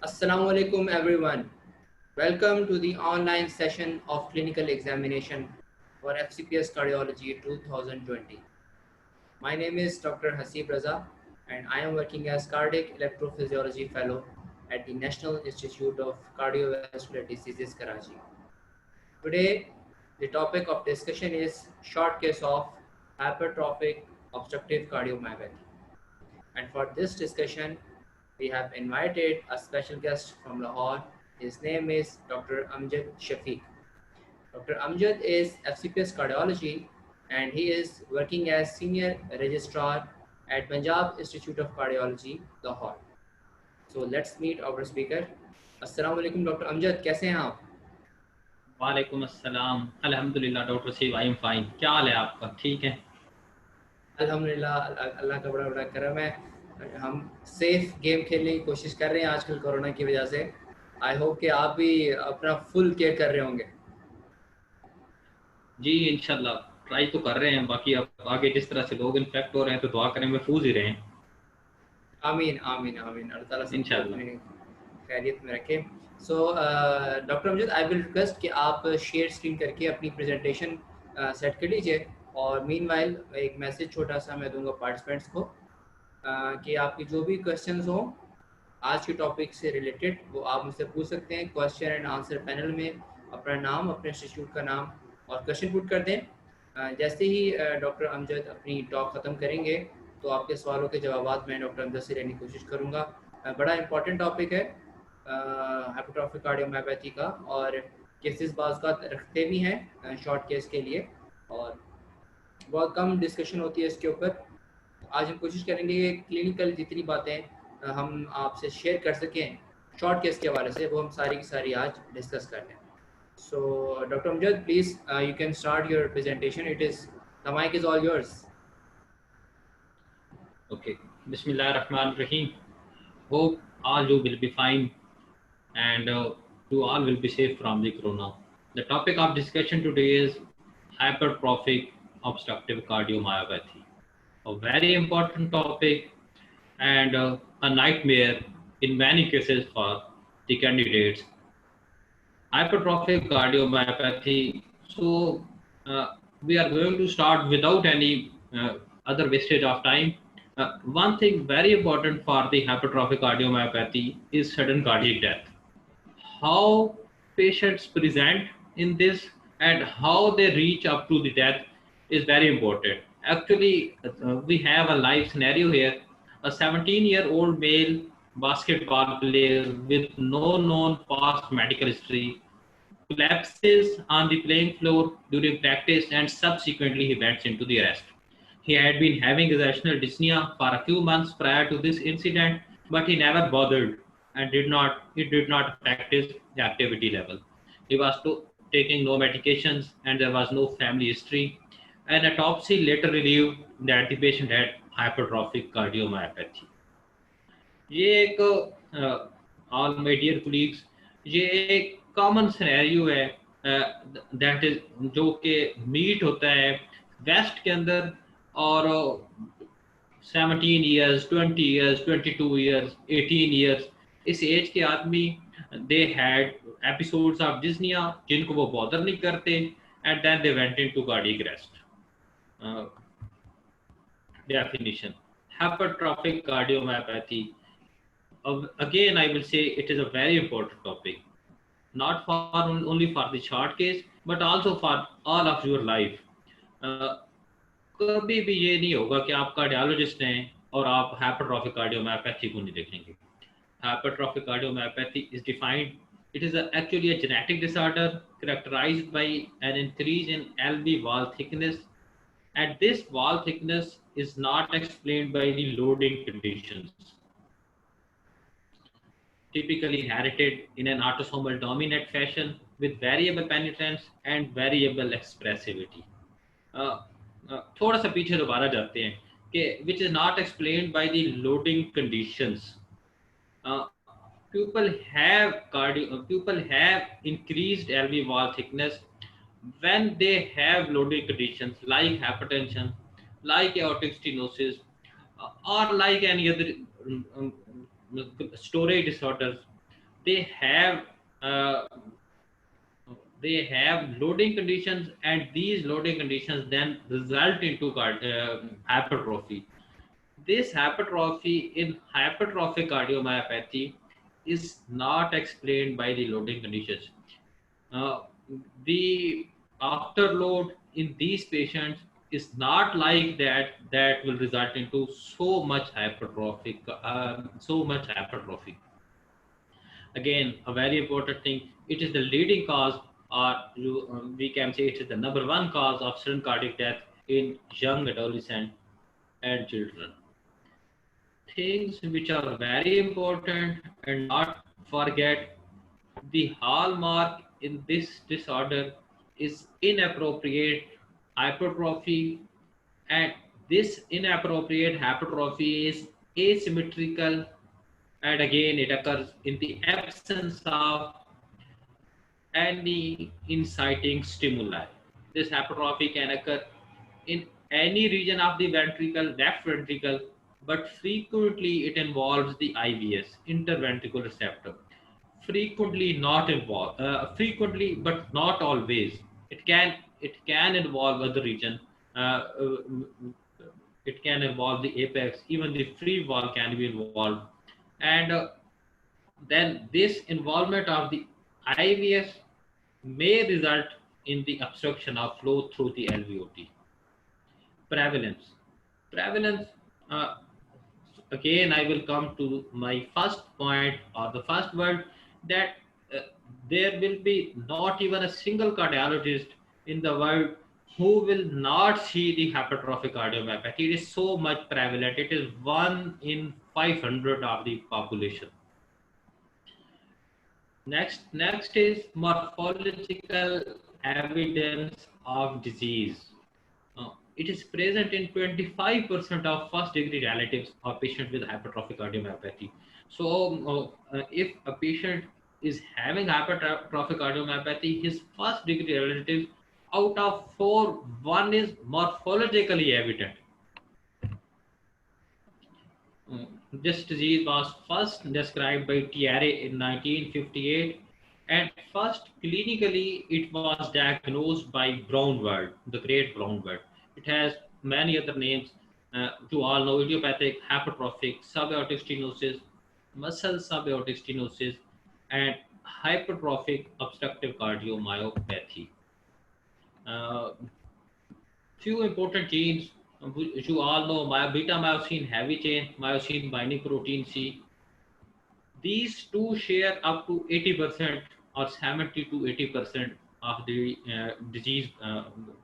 Assalamu alaikum everyone. Welcome to the online session of clinical examination for FCPS Cardiology 2020. My name is Dr. Hasib Raza and I am working as Cardiac Electrophysiology Fellow at the National Institute of Cardiovascular Diseases, Karachi. Today, the topic of discussion is short case of hypertrophic obstructive cardiomyopathy. And for this discussion, we have invited a special guest from Lahore. His name is Dr. Amjad Shafiq. Dr. Amjad is FCPS cardiology and he is working as senior registrar at Punjab Institute of Cardiology, Lahore. So let's meet our speaker. Assalamu alaikum Dr. Amjad, कैसे हैं आप? वालेकुम अस्सलाम। अल्हम्दुलिल्लाह doctor साहब, I am fine. क्या हाल है आपका? ठीक है? अल्हम्दुलिल्लाह, अल्लाह का बड़ा बड़ा करम है। हम सेफ गेम खेलने की कोशिश कर रहे हैं आजकल कोरोना की वजह से। आई होप कि आप भी अपना फुल केयर कर रहे होंगे। जी इंशाल्लाह ट्राई तो कर रहे हैं। बाकी अब आगे जिस तरह से लोग इन्फेक्ट हो रहे हैं तो दुआ करें महफूज ही रहें। आमीन आमीन आमीन, अल्लाह ताला सबको इंशाल्लाह। अपनी खैरियत में रखे। सो doctor Amjad, I will request कि आप शेयर स्क्रीन करके अपनी प्रेजेंटेशन सेट कर लीजिए और मीनवाइल एक मैसेज छोटा सा मैं दूंगा पार्टिसिपेंट्स को कि आपकी जो भी क्वेश्चंस हो आज के टॉपिक से रिलेटेड वो आप मुझसे पूछ सकते हैं। क्वेश्चन एंड आंसर पैनल में अपना नाम, अपने इंस्टीट्यूट का नाम और क्वेश्चन पुट कर दें। जैसे ही डॉक्टर अमजद अपनी टॉक ख़त्म करेंगे तो आपके सवालों के जवाब मैं डॉक्टर अमजद से लेने की कोशिश करूँगा। बड़ा इंपॉर्टेंट टॉपिक है हाइपरट्रॉफिक कार्डियोमायोपैथी का और केसेस बाज़ का रखते भी हैं शॉर्ट केस के लिए और बहुत कम डिस्कशन होती है इसके ऊपर। आज हम कोशिश करेंगे कि क्लिनिकल जितनी बातें हम आपसे शेयर कर सकें शॉर्ट केस के हवाले से वो हम सारी की सारी आज डिस्कस कर लें। So doctor Amjad, please you can start your presentation. It is the mic is all yours. Okay. Bismillahirrahmanirrahim. Hope all you will be fine and you all will be safe from the corona. The topic of discussion today is hypertrophic obstructive cardiomyopathy. A very important topic and a nightmare in many cases for the candidates. Hypertrophic cardiomyopathy. So we are going to start without any other wastage of time. One thing very important for the hypertrophic cardiomyopathy is sudden cardiac death. How patients present in this and how they reach up to the death is very important. Actually, we have a live scenario here. A 17-year-old male basketball player with no known past medical history collapses on the playing floor during practice and subsequently he went into the arrest. He had been having irrational dyspnea for a few months prior to this incident, but he never bothered and it did not affect his activity level. He was taking no medications and there was no family history. An autopsy later revealed that the patient had hypertrophic cardiomyopathy. ये एक all my dear colleagues, ये एक common scenario है that is जो कि meet होता है waste के अंदर और 17 ईयर्स 20 ईयर्स 22 ईयर्स 18 ईयर्स इस एज के आदमी they had episodes of dyspnoea जिनको वो बॉदर नहीं करते and then they went into cardiac arrest. Definition: hypertrophic cardiomyopathy. Again, I will say it is a very important topic, not for only for the short case, but also for all of your life. कभी भी ये नहीं होगा कि आप cardiologist हैं और आप हाइपरट्रॉफिक कार्डियोमायोपैथी को नहीं देखेंगे. Hypertrophic cardiomyopathy is defined. It is actually a genetic disorder characterized by an increase in LV wall thickness, and this wall thickness is not explained by the loading conditions. Typically inherited in an autosomal dominant fashion with variable penetrance and variable expressivity. थोड़ा सा पीछे दोबारा जाते हैं कि which is not explained by the loading conditions. People have increased LV wall thickness when they have loading conditions like hypertension, like aortic stenosis, or like any other storage disorders. they have uh, they have loading conditions, and these loading conditions then result into hypertrophy. This hypertrophy in hypertrophic cardiomyopathy is not explained by the loading conditions. Uh, the afterload in these patients is not like that will result into so much hypertrophy. Again, a very important thing, it is the leading cause, or we can say it is the number one cause of sudden cardiac death in young adolescents and children. Things which are very important and not forget, the hallmark in this disorder is inappropriate hypertrophy, and this inappropriate hypertrophy is asymmetrical, and again it occurs in the absence of any inciting stimuli. This hypertrophy can occur in any region of the ventricle, left ventricle, but frequently it involves the IVS, interventricular receptor. Frequently, but not always. It can involve other region. Uh, uh, it can involve the apex. Even the free wall can be involved, and then this involvement of the IVS may result in the obstruction of flow through the LVOT. Prevalence. Prevalence, uh, again, I will come to my first point or the first word, that uh, there will be not even a single cardiologist in the world who will not see the hypertrophic cardiomyopathy. It is so much prevalent. It is 1 in 500 of the population. Next is morphological evidence of disease. It is present in 25% of first degree relatives of patients with hypertrophic cardiomyopathy. So, if a patient is having hypertrophic cardiomyopathy, his first degree relatives out of four, one is morphologically evident. This disease was first described by Thierry in 1958, and first clinically it was diagnosed by Braunwald, the great Braunwald. It has many other names. You all know idiopathic hypertrophic subaortic stenosis, muscle subaortic stenosis, and hypertrophic obstructive cardiomyopathy. Uh, Few important genes, which you all know, beta myosin heavy chain, myosin binding protein C. These two share up to 80% or 70 to 80% of the disease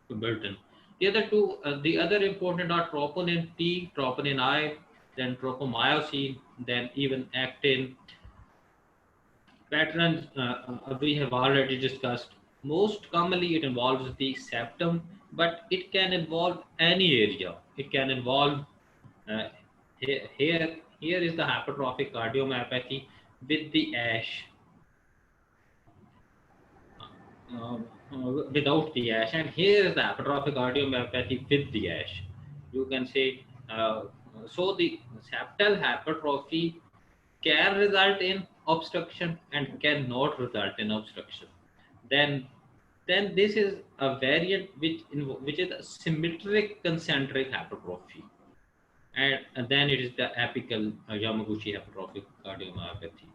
burden. The other important are troponin T, troponin I, then tropomyosin, then even actin. Patterns we have already discussed. Most commonly, it involves the septum, but it can involve any area. It can involve uh, here is the hypertrophic cardiomyopathy with the ASH, without the ASH, and here is the hypertrophic cardiomyopathy with the ASH. You can say so. The septal hypertrophy can result in obstruction and cannot result in obstruction. Then, then this is a variant which is a symmetric concentric hypertrophy, and then it is the apical Yamaguchi hypertrophic cardiomyopathy.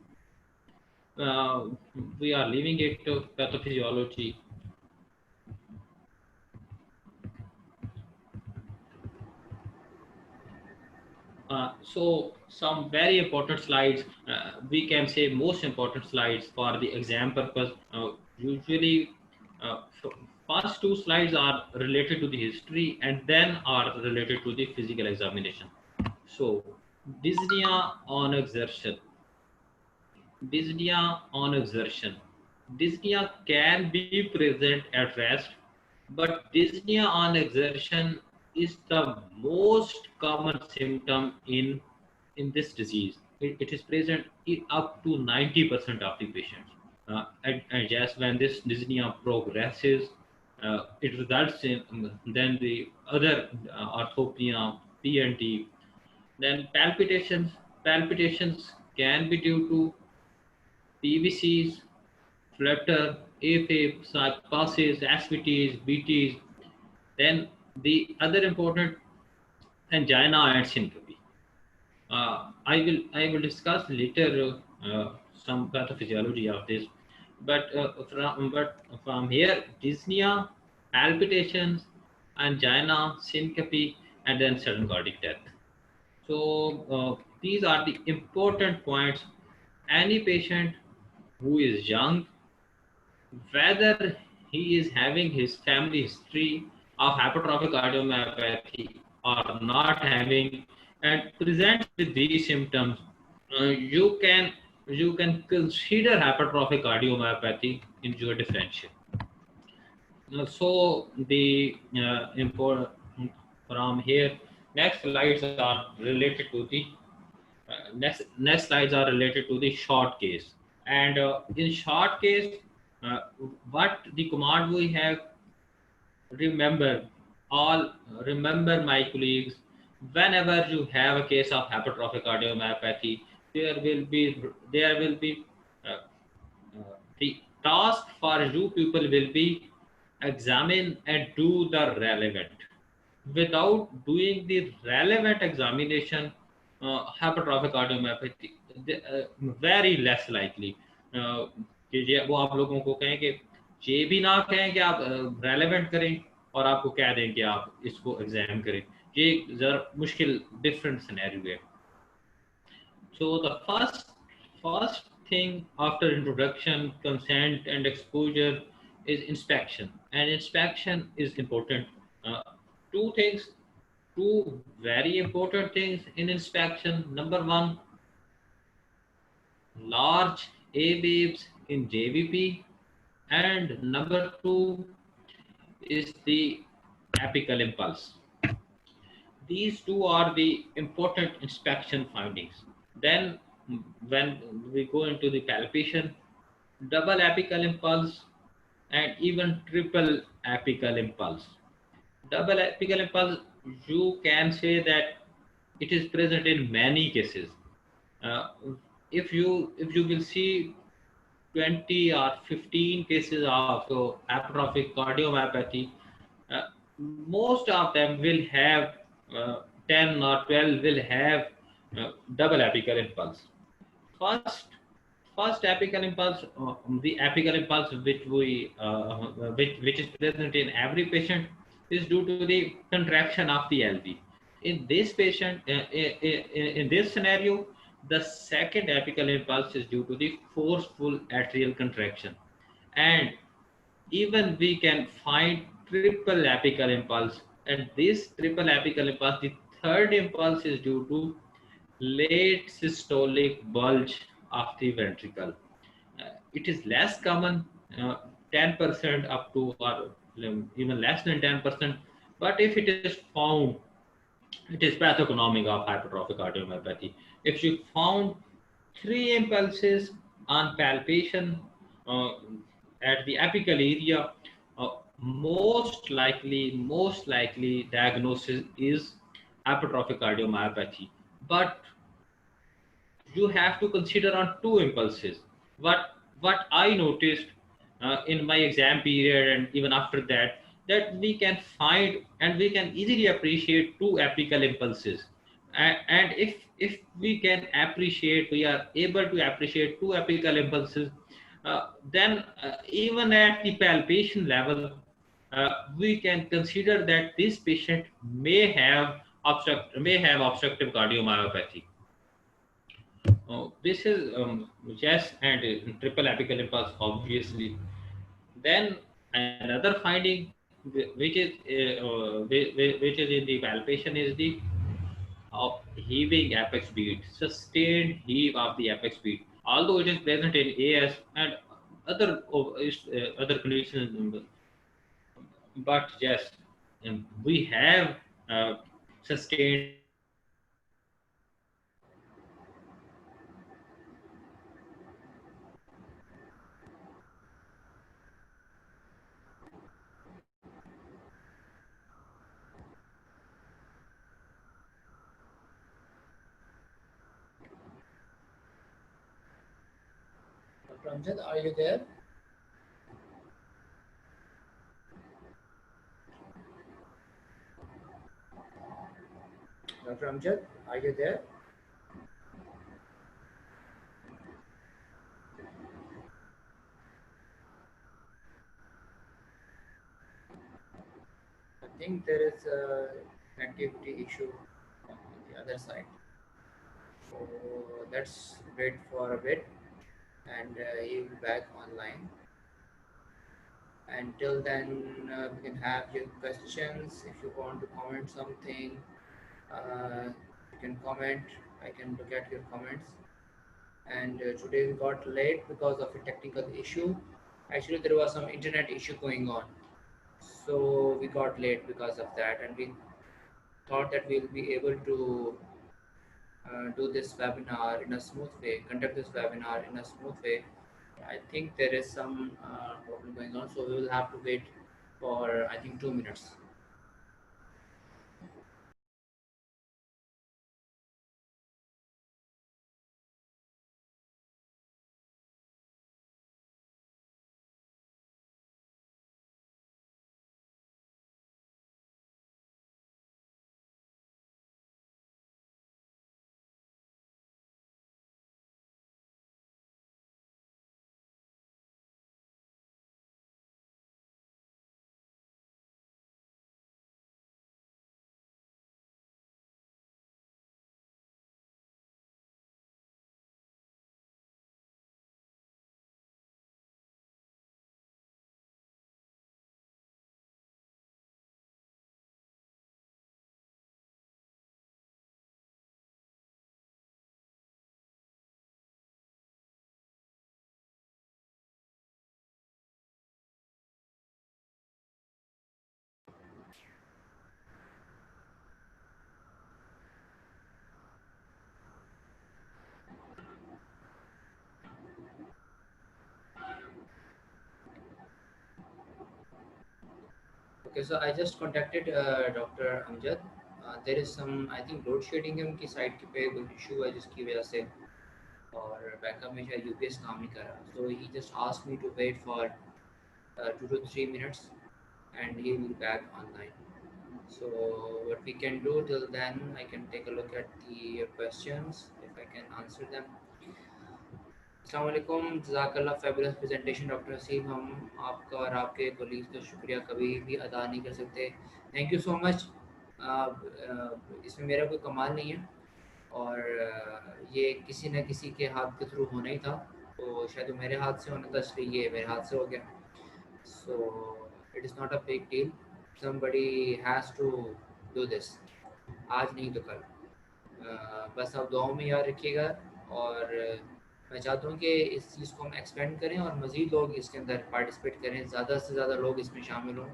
We are leaving it to pathophysiology. So some very important slides, we can say most important slides for the exam purpose. Usually, first two slides are related to the history and then are related to the physical examination. So, dyspnea on exertion. Dyspnea on exertion. Dyspnea can be present at rest, but dyspnea on exertion is the most common symptom in this disease. It is present in up to 90% of the patients. And just when this dyspnea progresses, it results in then the other orthopnea, PNT, then palpitations. Palpitations can be due to PVCs, flutter, AFib, passes, SVTs, BTs. Then the other important, angina and syncope. I will discuss later some pathophysiology of this, but from here, dyspnea, palpitations, angina, syncope, and then sudden cardiac death. So these are the important points. Any patient who is young, whether he is having his family history of hypertrophic cardiomyopathy or not having, and presents with these symptoms, you can consider hypertrophic cardiomyopathy in your differential. So the import from here, next slides are related to the next slides are related to the short case. And in short case, uh, what the command we have, remember, all remember my colleagues, whenever you have a case of hypertrophic cardiomyopathy, there will be uh, the task for you people will be examine and do the relevant. Without doing the relevant examination, hypertrophic cardiomyopathy, very less likely कि वो आप लोगों को कहें कि ये भी ना कहें कि आप रेलेवेंट करें और आपको कह दें कि आप इसको एग्जाम करें, ये जरा मुश्किल डिफरेंट सिनेरियो है. So the first thing after introduction, consent, and exposure is inspection, and inspection is important. Uh, two things, two very important things in inspection. Number one, large A waves in JVP, and number two is the apical impulse. These two are the important inspection findings. Then, when we go into the palpation, double apical impulse and even triple apical impulse. Double apical impulse, you can say that it is present in many cases. Uh, if you will see 20 or 15 cases of hypertrophic cardiomyopathy, uh, most of them will have 10 or 12 will have double apical impulse. First, first apical impulse, the apical impulse which is present in every patient is due to the contraction of the LV. In this patient, in this scenario, the second apical impulse is due to the forceful atrial contraction, and even we can find triple apical impulse, and this triple apical impulse, the third impulse is due to late systolic bulge of the ventricle. It is less common, 10% up to, or even less than 10%, but if it is found, it is pathognomic of hypertrophic cardiomyopathy. If you found three impulses on palpation uh, at the apical area, most likely diagnosis is hypertrophic cardiomyopathy. But you have to consider on two impulses. What I noticed in my exam period and even after that, that we can find and we can easily appreciate two apical impulses. And if we can appreciate, we are able to appreciate two apical impulses, then even at the palpation level, we can consider that this patient may have obstructive cardiomyopathy. This is yes, and triple apical impulse, obviously. Then another finding, which is in the palpation, is the heaving apex beat, sustained heave of the apex beat. Although it is present in AS and other conditions, but yes, we have sustained. Dr. Amjad, are you there? Dr. Amjad, are you there? I think there is a connectivity issue on the other side. So let's wait for a bit and he will be back online. Until then, we can have your questions. If you want to comment something, you can comment. I can look at your comments. And today we got late because of a technical issue. Actually, there was some internet issue going on, so we got late because of that. And we thought that we'll be able to do this webinar in a smooth way, conduct this webinar in a smooth way. I think there is some problem going on, so we will have to wait for I think 2 minutes. Okay, so I just contacted Dr. Amjad. There is some I think load shedding है उनकी side पे कोई issue है जिसकी वजह से और backup में शायद यूपीएस काम नहीं कर रहा. So he just asked me to wait for 2 to 3 minutes and he will be back online. So what we can do till then, I can take a look at the questions if I can answer them. अस्सलाम वालेकुम, जज़ाकल्लाह fabulous presentation doctor Haseeb. हम आपका और आपके colleagues का शुक्रिया कभी भी अदा नहीं कर सकते. Thank you so much. इसमें मेरा कोई कमाल नहीं है और ये किसी न किसी के हाथ के थ्रू होना ही था, तो शायद वो मेरे हाथ से होना था इसलिए ये मेरे हाथ से हो गया. So it is not a big deal. Somebody has to do this. आज नहीं तो कल. बस आप दुआओं में याद रखिएगा और मैं चाहता हूँ कि इस चीज़ को हम एक्सपेंड करें और मज़ीद लोग इसके अंदर पार्टिसिपेट करें, ज़्यादा से ज़्यादा लोग इसमें शामिल हों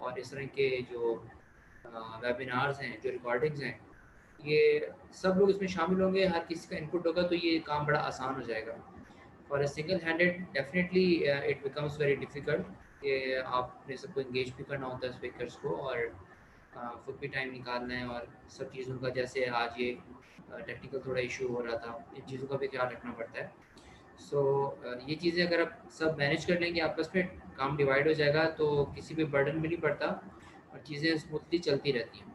और इस तरह के जो वेबिनार्स हैं, जो रिकॉर्डिंग्स हैं, ये सब लोग इसमें शामिल होंगे, हर किसी का इनपुट होगा तो ये काम बड़ा आसान हो जाएगा. For a single handed definitely it becomes very difficult कि आपने सबको इंगेज भी करना होता है स्पीकर्स को और खुद भी टाइम निकालना है और सब चीज़ों का, जैसे आज ये टेक्निकल थोड़ा इशू हो रहा था, इन चीज़ों का भी ख्याल रखना पड़ता है. सो ये चीज़ें अगर आप सब मैनेज कर लेंगे, आपस में काम डिवाइड हो जाएगा तो किसी पे बर्डन भी नहीं पड़ता और चीज़ें स्मूथली चलती रहती हैं.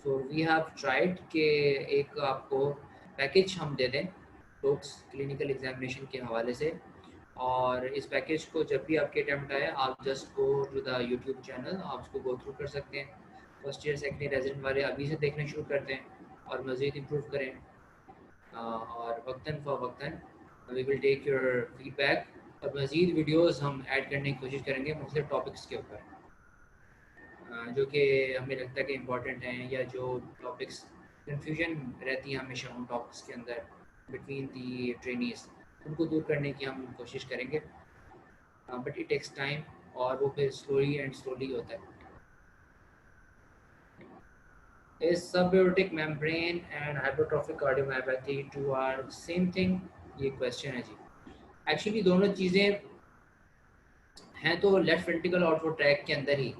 सो वी हैव ट्राइड कि एक आपको पैकेज हम दे दें टॉक्स क्लिनिकल एग्जामिनेशन के हवाले से, और इस पैकेज को जब भी आपके अटैम्प्ट आए आप just go to the YouTube channel, आप उसको गो थ्रू कर सकते हैं. First year second year resident वाले अभी से देखना शुरू करते हैं और मज़ीद इम्प्रूव करें. और वक्तन फ़ वक्तन we will take your feedback और मज़ीद वीडियोस हम ऐड करने की कोशिश करेंगे मुख्तलिफ टॉपिक्स के ऊपर जो कि हमें लगता है कि इम्पॉर्टेंट हैं, या जो टॉपिक्स कन्फ्यूजन रहती है हमेशा उन टॉपिक्स के अंदर बिटवीन दी ट्रेनीज़, उनको दूर करने की हम कोशिश करेंगे. बट इट टेक्स टाइम और वो फिर स्लोली होता है. Is subaortic membrane and hypertrophic cardiomyopathy two are same thing? ये क्वेश्चन है जी. एक्चुअली दोनों चीज़ें हैं तो लेफ्ट वेंट्रिकल आउटवर्ड ट्रैक के अंदर ही,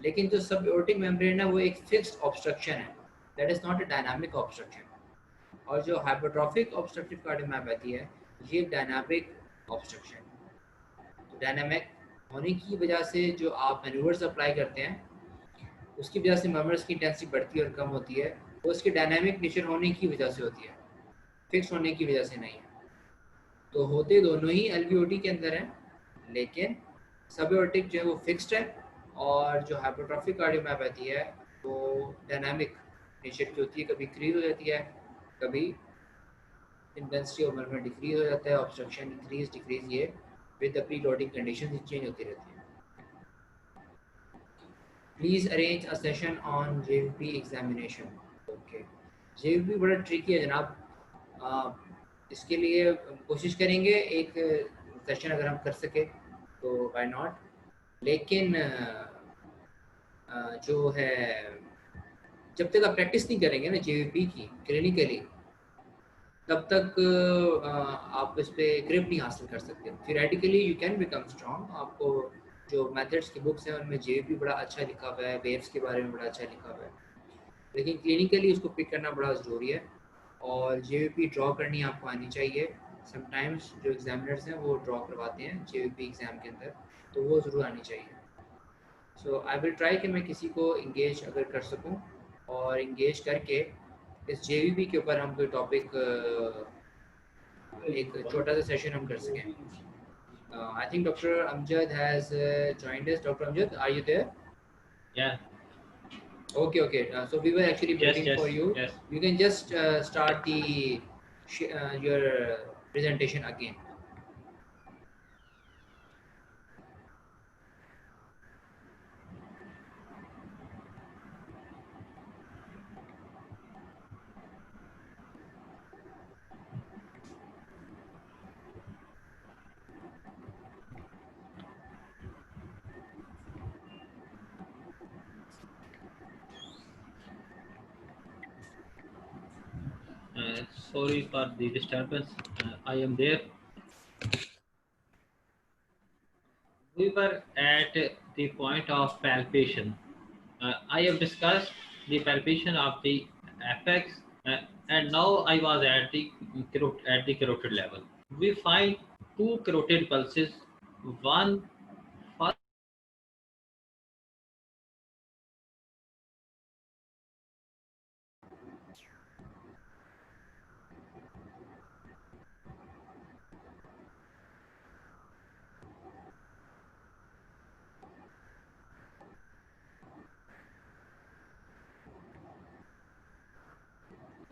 लेकिन जो subaortic membrane है वो एक फिक्स्ड ऑब्स्ट्रक्शन है, that is not a dynamic obstruction. और जो हाइपरट्रॉफिक ऑब्स्ट्रक्टिव कार्डियोमायोपैथी है ये डायनामिक ऑब्स्ट्रक्शन। तो डायनामिक होने की वजह से जो आप मैन्यूवर्स अप्लाई करते हैं उसकी वजह से मर्मर्स की इंटेंसिटी बढ़ती है और कम होती है, वो उसके डायनामिक नेचर होने की वजह से होती है, फिक्स होने की वजह से नहीं है। तो होते दोनों ही एलवीओटी के अंदर हैं, लेकिन सबएओर्टिक जो है वो फिक्स्ड है, और जो हाइपरट्रॉफिक कार्डियोमायोपैथी है वो डायनामिक नेचर की होती है, कभी इंक्रीज हो जाती है, कभी इंटेंसिटी ऑफ मर्मर डिक्रीज हो जाता है, ऑब्स्ट्रक्शन इंक्रीज डिक्रीज, ये with the preloading condition change होती रहती है। Please arrange a session on JVP examination. Okay, JVP बड़ा ट्रिकी है जनाब, इसके लिए कोशिश करेंगे एक सेशन अगर हम कर सके तो व्हाई नॉट, लेकिन जो है जब तक आप प्रैक्टिस नहीं करेंगे ना जेवीपी की क्लिनिकली, तब तक आप इस पे ग्रिप नहीं हासिल कर सकते। Theoretically you can become strong, आपको जो मेथड्स की बुक्स हैं उनमें जेवीपी बड़ा अच्छा लिखा हुआ है, वेव्स के बारे में बड़ा अच्छा लिखा हुआ है, लेकिन क्लिनिकली उसको पिक करना बड़ा ज़रूरी है, और जेवीपी ड्रॉ करनी आपको आनी चाहिए। समटाइम्स जो एग्जामिनर्स हैं वो ड्रॉ करवाते हैं जेवीपी एग्ज़ाम के अंदर, तो वो ज़रूर आनी चाहिए। सो आई विल ट्राई कि मैं किसी को इंगेज अगर कर सकूं, और इंगेज करके इस जेवीपी के ऊपर हम कोई टॉपिक एक छोटा सा सेशन हम कर सकें। I think doctor Amjad has joined us. Dr. Amjad, are you there? Yeah. Okay, okay. So we were actually Yes, waiting yes, for you. yes. You can just start the your presentation again. Sorry for the disturbance. I am there. We were at the point of palpation. I have discussed the palpation of the apex, and now I was at the carotid level. We find two carotid pulses, one for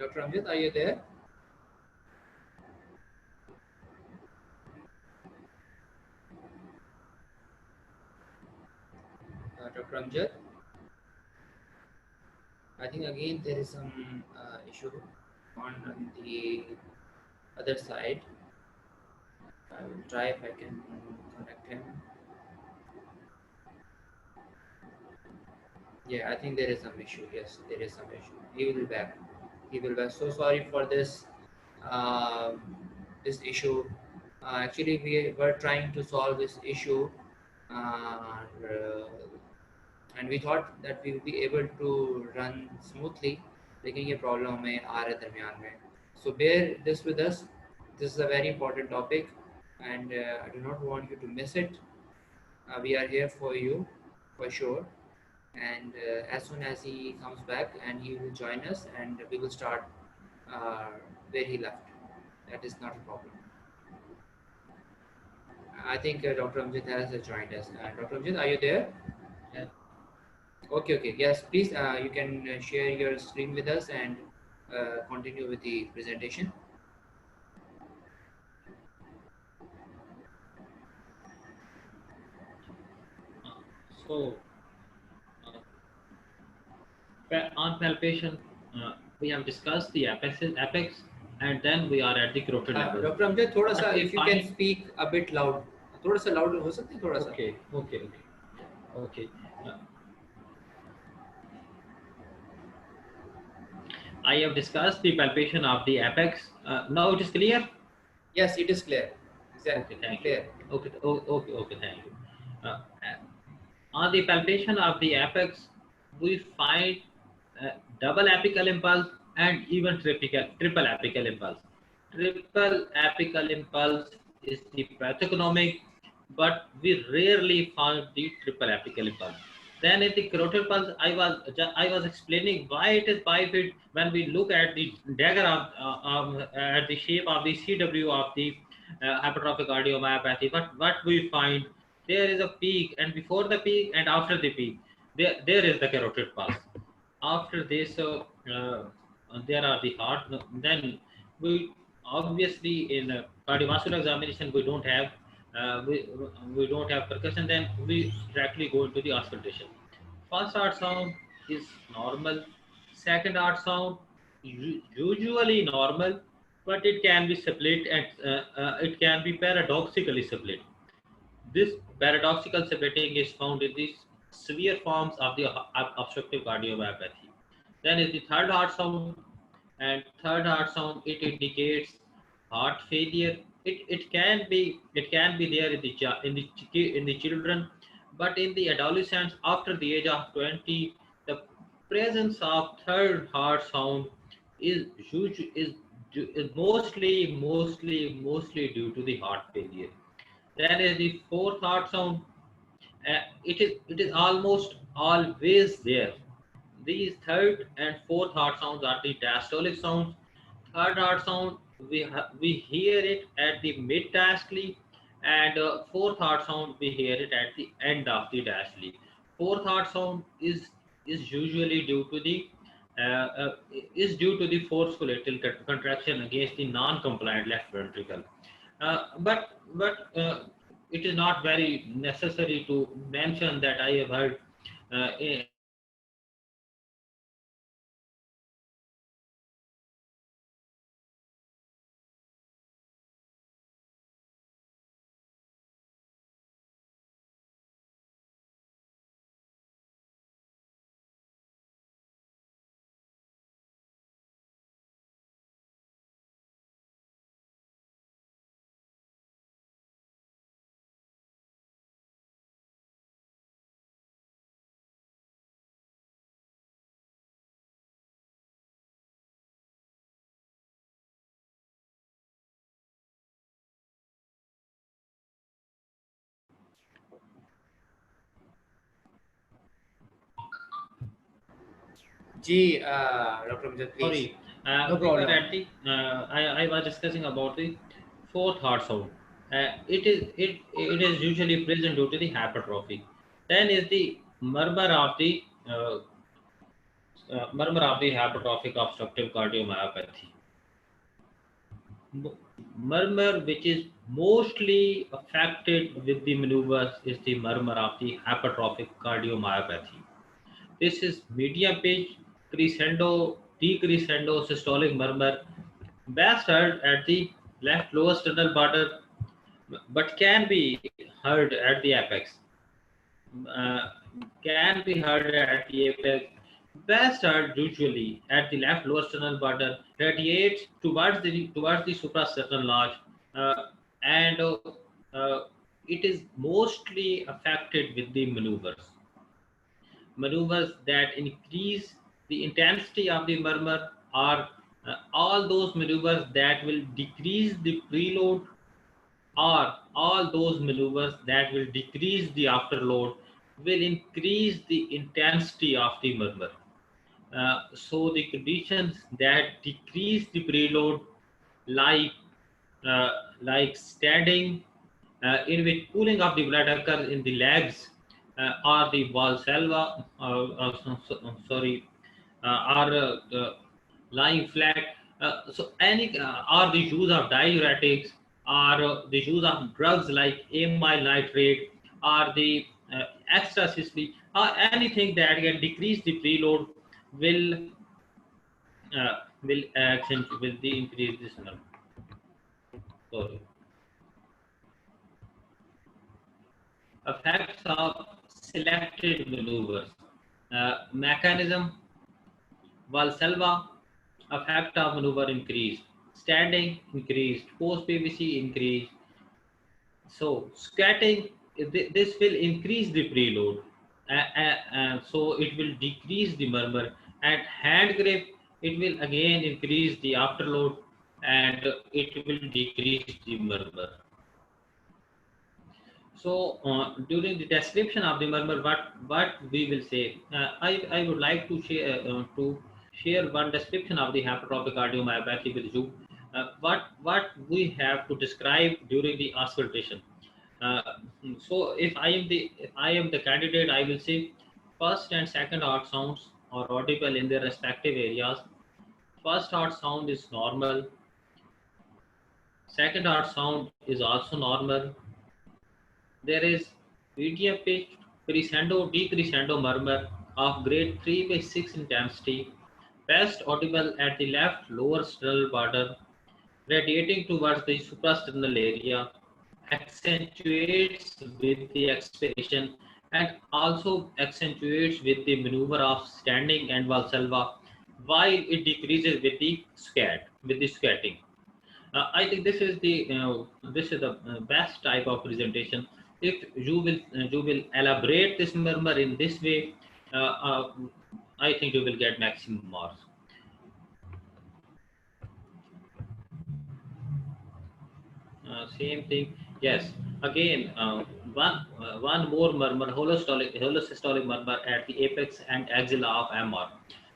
Dr. Amjad, are you there? Dr. Amjad, I think again there is some issue on the other side. I will try if I can connect him. Yeah, I think there is some issue. Yes, there is some issue. He will be back. He will be back. So sorry for this um this issue. Actually, we were trying to solve this issue, and we thought that we will be able to run smoothly. लेकिन ये problem हमें आ रहा है दरमियान में. So bear this with us. This is a very important topic, and I do not want you to miss it. We are here for you, for sure. And as soon as he comes back, and he will join us, and we will start where he left. That is not a problem. I think Dr. Amjad has joined us. Dr. Amjad, are you there? yeah. Okay, okay. Yes, please, you can share your screen with us and continue with the presentation. So on palpation, we have discussed the apex, and then we are at the carotid level. Dr. Amjad, थोड़ा सा, But we if you can find speak a bit loud. थोड़ा सा loud हो सकते हैं, थोड़ा सा. okay, okay, okay. I have discussed the palpation of the apex. Now it is clear. Yes, it is clear. Okay, Exactly. thank Clear. you. Okay, thank you. On the palpation of the apex, we find double apical impulse and even triple apical impulse. triple apical impulse is the pathognomic, but we rarely found the triple apical impulse. Then in the carotid pulse, I was explaining why it is bifid. When we look at the dagger at the shape of the CW of the hypertrophic cardiomyopathy, what we find, there is a peak, and before the peak and after the peak, there is the carotid pulse. After this, there are the heart. Then we obviously in cardiovascular examination we don't have percussion. Then we directly go into the auscultation. First heart sound is normal. Second heart sound usually normal, but it can be split and it can be paradoxically split. This paradoxical splitting is found in the severe forms of the obstructive cardiomyopathy. Then is the third heart sound, and third heart sound, it indicates heart failure. It can be there in the children, but in the adolescents after the age of 20, the presence of third heart sound is is mostly due to the heart failure. Then is the fourth heart sound. It is almost always there. These third and fourth heart sounds are the diastolic sounds. Third heart sound, we hear it at the mid diastole, and fourth heart sound we hear it at the end of the diastole. Fourth heart sound is usually uh, uh, due to the forceful atrial contraction against the non-compliant left ventricle. But it is not very necessary to mention that I have heard in cardiovascular examination that जी doctor Amjad please. sorry, No we were problem. at the I was discussing about the fourth heart sound. It is usually present due to the hypertrophy. Then is the murmur of the uh, hypertrophic obstructive cardiomyopathy. Murmur which is mostly affected with the maneuvers is the murmur of the hypertrophic cardiomyopathy. This is medium pitch, crescendo, decrescendo systolic murmur, best heard at the left lower sternal border, but can be heard at the apex. Uh, can be heard at the apex. Best heard usually at the left lower sternal border, radiates towards the suprasternal notch, uh, and uh, it is mostly affected with the maneuvers that increase the intensity of the murmur, or all those maneuvers that will decrease the preload, or all those maneuvers that will decrease the afterload will increase the intensity of the murmur. So the conditions that decrease the preload, like uh, like standing, in which cooling of the blood occurs in the legs, or the valsalva, sorry, or lying flat. So any or the use of diuretics, or the use of drugs like amyl nitrate, or the ecstasy, or anything that can decrease the preload will will the increase this number. Sorry. Effects of selected maneuvers. Mechanism, Valsalva, effect of maneuver increased, standing increased, post PVC increased. So scatting, this will increase the preload, so it will decrease the murmur. And hand grip, it will again increase the afterload. and it will decrease the murmur. So during the description of the murmur, what we will say, I would like to share one description of the hypertrophic cardiomyopathy with you. What we have to describe during the auscultation. Uh, so if I am the candidate, I will say first and second heart sounds are audible in their respective areas. First heart sound is normal. Second heart sound is also normal. There is medium pitched crescendo decrescendo murmur of grade 3 by 6 intensity, best audible at the left lower sternal border, radiating towards the suprasternal area, accentuates with the expiration and also accentuates with the maneuver of standing and valsalva, while it decreases with the squatting. I think this is the best type of presentation. If you will elaborate this murmur in this way, uh, uh, I think you will get maximum marks. Same thing. Yes. Again, one more murmur, holosystolic murmur at the apex and axilla of MR.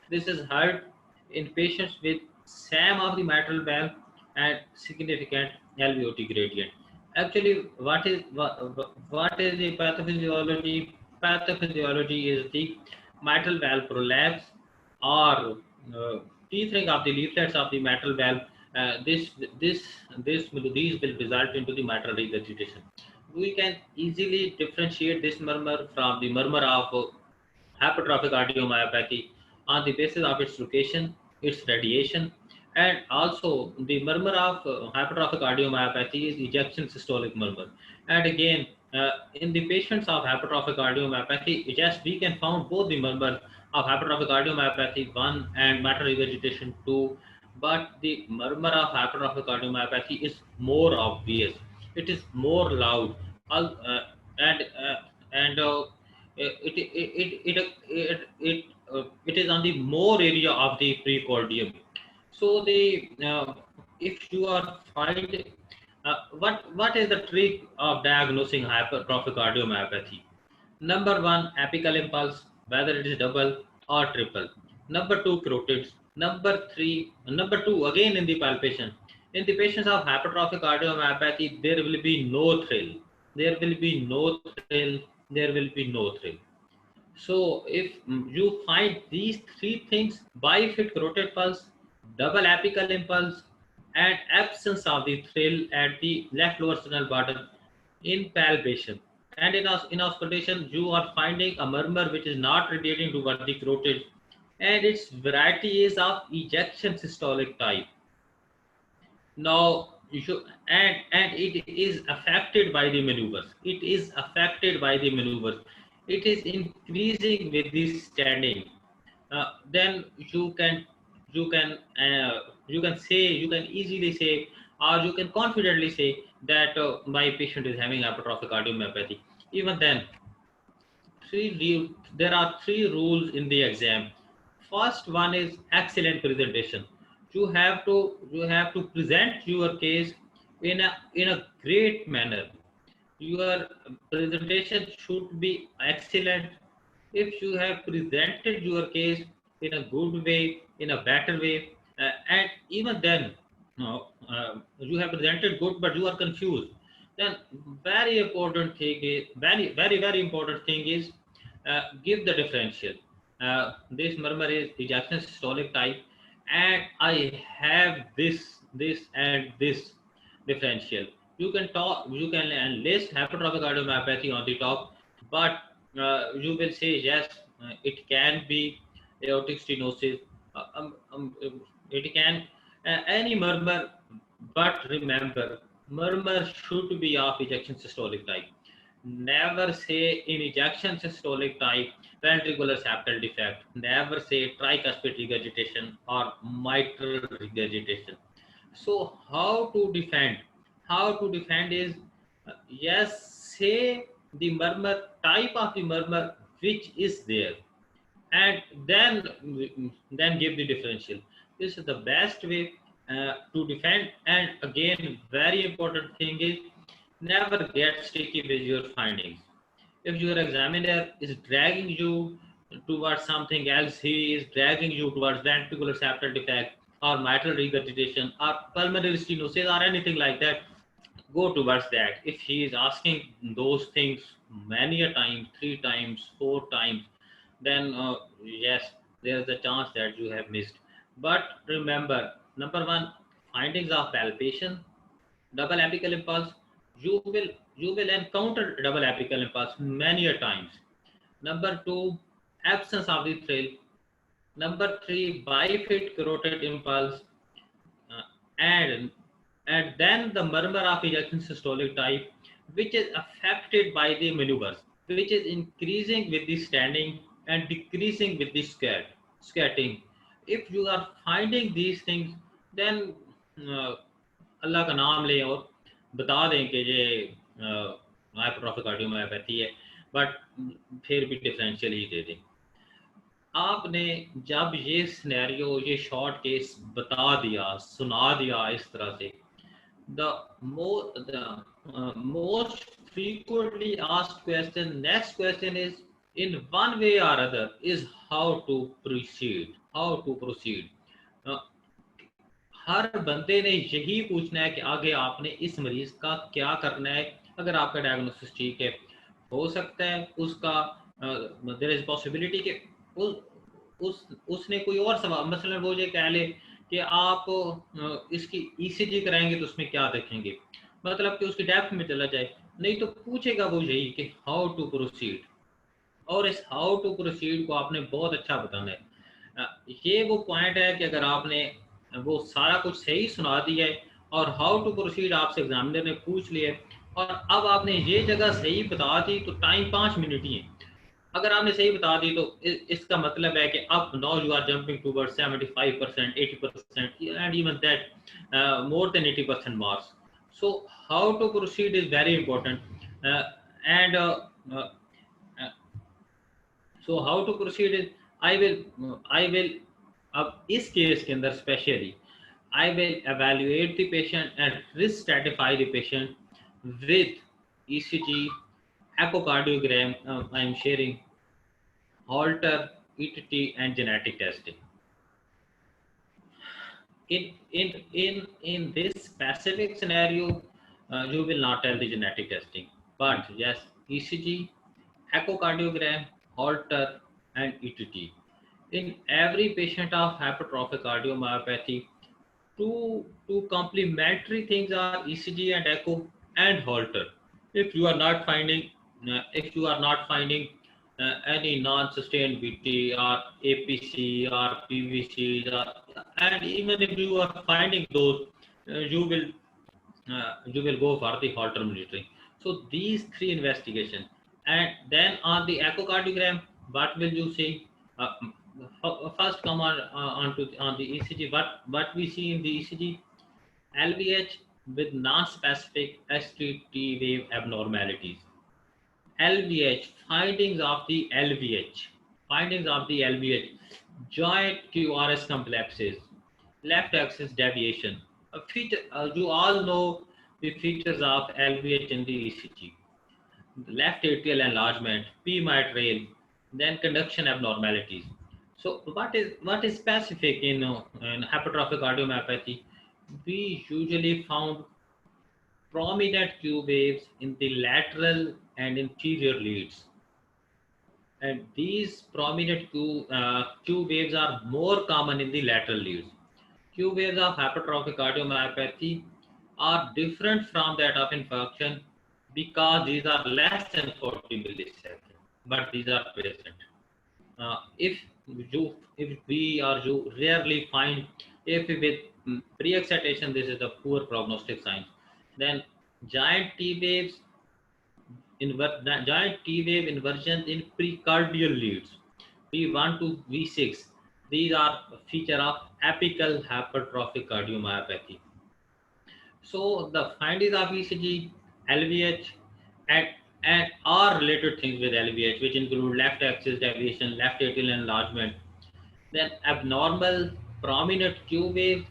This is heard in patients with SAM of the mitral valve and significant LVOT gradient. Actually, what is the pathophysiology? Pathophysiology is the mitral valve prolapse or teething of the leaflets of the mitral valve. uh, this this these will result into the mitral regurgitation. We can easily differentiate this murmur from the murmur of hypertrophic cardiomyopathy on the basis of its location, its radiation, and also the murmur of hypertrophic cardiomyopathy is ejection systolic murmur. And again, in the patients of hypertrophic cardiomyopathy, yes, we can found both the murmurs of hypertrophic cardiomyopathy 1 and mitral regurgitation 2, but the murmur of hypertrophic cardiomyopathy is more obvious. It is more loud, and it is on the more area of the precordium. So the if you are finding what is the trick of diagnosing hypertrophic cardiomyopathy? Number one, apical impulse, whether it is double or triple. Number two, carotids. Number two, again in the palpation. In the patients of hypertrophic cardiomyopathy, there will be no thrill. There will be no thrill. There will be no thrill. So if you find these three things, bifid carotid pulse, double apical impulse, and absence of the thrill at the left lower sternal border in palpation, and in auscultation, you are finding a murmur which is not radiating toward the carotid, and its variety is of ejection systolic type. Now you should, and it is affected by the maneuvers. It is affected by the maneuvers. It is increasing with the standing. Then you can you can easily say, or you can confidently say that my patient is having hypertrophic cardiomyopathy. Even then, there are three rules in the exam. First one is excellent presentation. You have to present your case in a great manner. Your presentation should be excellent. If you have presented your case in a good way, in a better way, and even then you have presented good but you are confused, then very important thing is very important thing is give the differential. This murmur is ejection systolic type, and I have this and this differential. You can talk, you can list hypertrophic cardiomyopathy on the top, but you will say yes, it can be aortic stenosis. It can any murmur, but remember, murmur should be of ejection systolic type. Never say in ejection systolic type ventricular septal defect. Never say tricuspid regurgitation or mitral regurgitation. So how to defend? How to defend is yes, say the murmur type of the murmur which is there, and then give the differential. This is the best way. to defend. And again, very important thing is never get sticky with your findings. If your examiner is dragging you towards something else, he is dragging you towards ventricular septal defect or mitral regurgitation or pulmonary stenosis or anything like that, go towards that. If he is asking those things many a time, 3 times, 4 times, then yes, there's a chance that you have missed. But remember, number one, findings of palpation, double apical impulse, you will you will encounter double apical impulse many a times. Number two, absence of the thrill. Number three, bifid carotid impulse, uh, and then the murmur of ejection systolic type, which is affected by the maneuvers, which is increasing with the standing and decreasing with the scatting. If you are finding these things, then अल्लाह का नाम लें और बता दें कि ये hypertrophic cardiomyopathy है, but फिर भी डिफरेंशियल ही दे दें. आपने जब ये सिनेरियो, ये शॉर्ट केस बता दिया, सुना दिया इस तरह से, the most frequently asked question, next question is, in one way or other, is how to proceed. uh, हर बंदे ने यही पूछना है कि आगे आपने इस मरीज का क्या करना है. अगर आपका डायग्नोसिस ठीक है, हो सकता है उसका देयर इज पॉसिबिलिटी कि उसने कोई और सवाल, मसलन वो ये कह ले कि आप इसकी ईसीजी कराएंगे तो उसमें क्या देखेंगे, मतलब कि उसकी डेप्थ में चला जाए. नहीं तो पूछेगा वो यही कि हाउ टू प्रोसीड, और इस हाउ टू प्रोसीड को आपने बहुत अच्छा बताना है. ये वो पॉइंट है कि अगर आपने वो सारा कुछ सही सुना दिया है और हाउ टू प्रोसीड आपसे एग्जामिनर ने पूछ लिया है और अब आपने ये जगह सही बता दी, तो टाइम 5 मिनट ही है. अगर आपने सही बता दी तो इसका मतलब है कि अब now you are jumping toward 75%, 80% and even that more than 80% marks. So how to proceed is very important. And so how to proceed is, I will अब इस केस के अंदर specially I will evaluate the patient and risk stratify the patient with ECG, echocardiogram, I am sharing, Holter, ETT, and genetic testing. In this specific scenario, you will not tell the genetic testing, but yes, ECG, echocardiogram, Holter, and ETT. In every patient of hypertrophic cardiomyopathy, two complementary things are ECG and echo and Holter. If you are not finding any non-sustained VT or APC or PVC, and even if you are finding those, you will go for the Holter monitoring. So these three investigations, and then on the echocardiogram, what will you see? First come on the ECG. What we see in the ECG, LVH with non-specific ST wave abnormalities. LVH, findings of the LVH, joint QRS complexes, left axis deviation. A feature, you all know the features of LVH in the ECG. Left atrial enlargement, P mitral, then conduction abnormalities. So what is specific in hypertrophic cardiomyopathy? We usually found prominent Q waves in the lateral and inferior leads, and these prominent Q waves are more common in the lateral leads. Q waves of hypertrophic cardiomyopathy are different from that of infarction because these are less than 40 milliseconds, but these are present. If we or you rarely find, if with pre-excitation, this is a poor prognostic sign. Then giant T waves, giant T wave inversions in precardial leads, V1 to V6. These are a feature of apical hypertrophic cardiomyopathy. So the findings of ECG, LVH, and are related things with LVH, which include left axis deviation, left atrial enlargement, then abnormal prominent Q wave,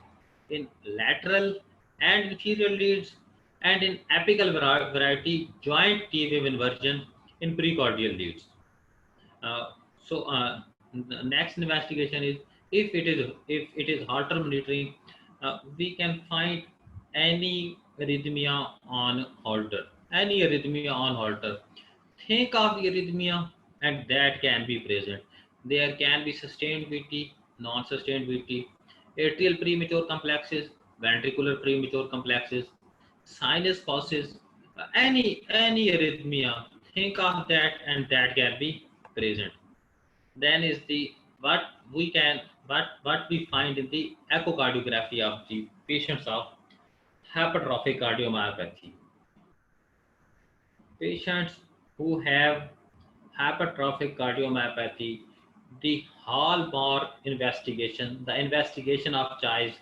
in lateral and inferior leads, and in apical variety, joint T wave inversion in precordial leads. Uh, so the next investigation is if it is Holter monitoring, we can find any arrhythmia on Holter, any arrhythmia on Holter. Think of the arrhythmia, and that can be present. There can be sustained VT, non-sustained VT, atrial premature complexes, ventricular premature complexes, sinus pauses, any arrhythmia. Think of that, and that can be present. Then is the what we can what we find in the echocardiography of the patients of hypertrophic cardiomyopathy. Patients who have hypertrophic cardiomyopathy, the hallmark investigation, the investigation of choice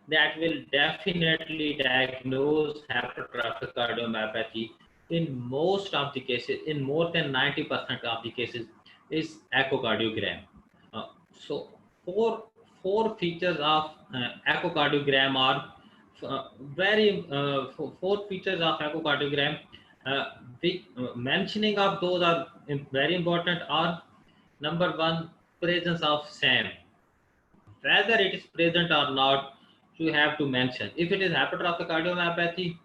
that will definitely diagnose hypertrophic cardiomyopathy in most of the cases, in more than 90% of the cases, is echocardiogram. So four features of echocardiogram are four features of echocardiogram. Mentioning of those are very important. Are number one, presence of SAM. Whether it is present or not, you have to mention. If it is hypertrophic cardiomyopathy,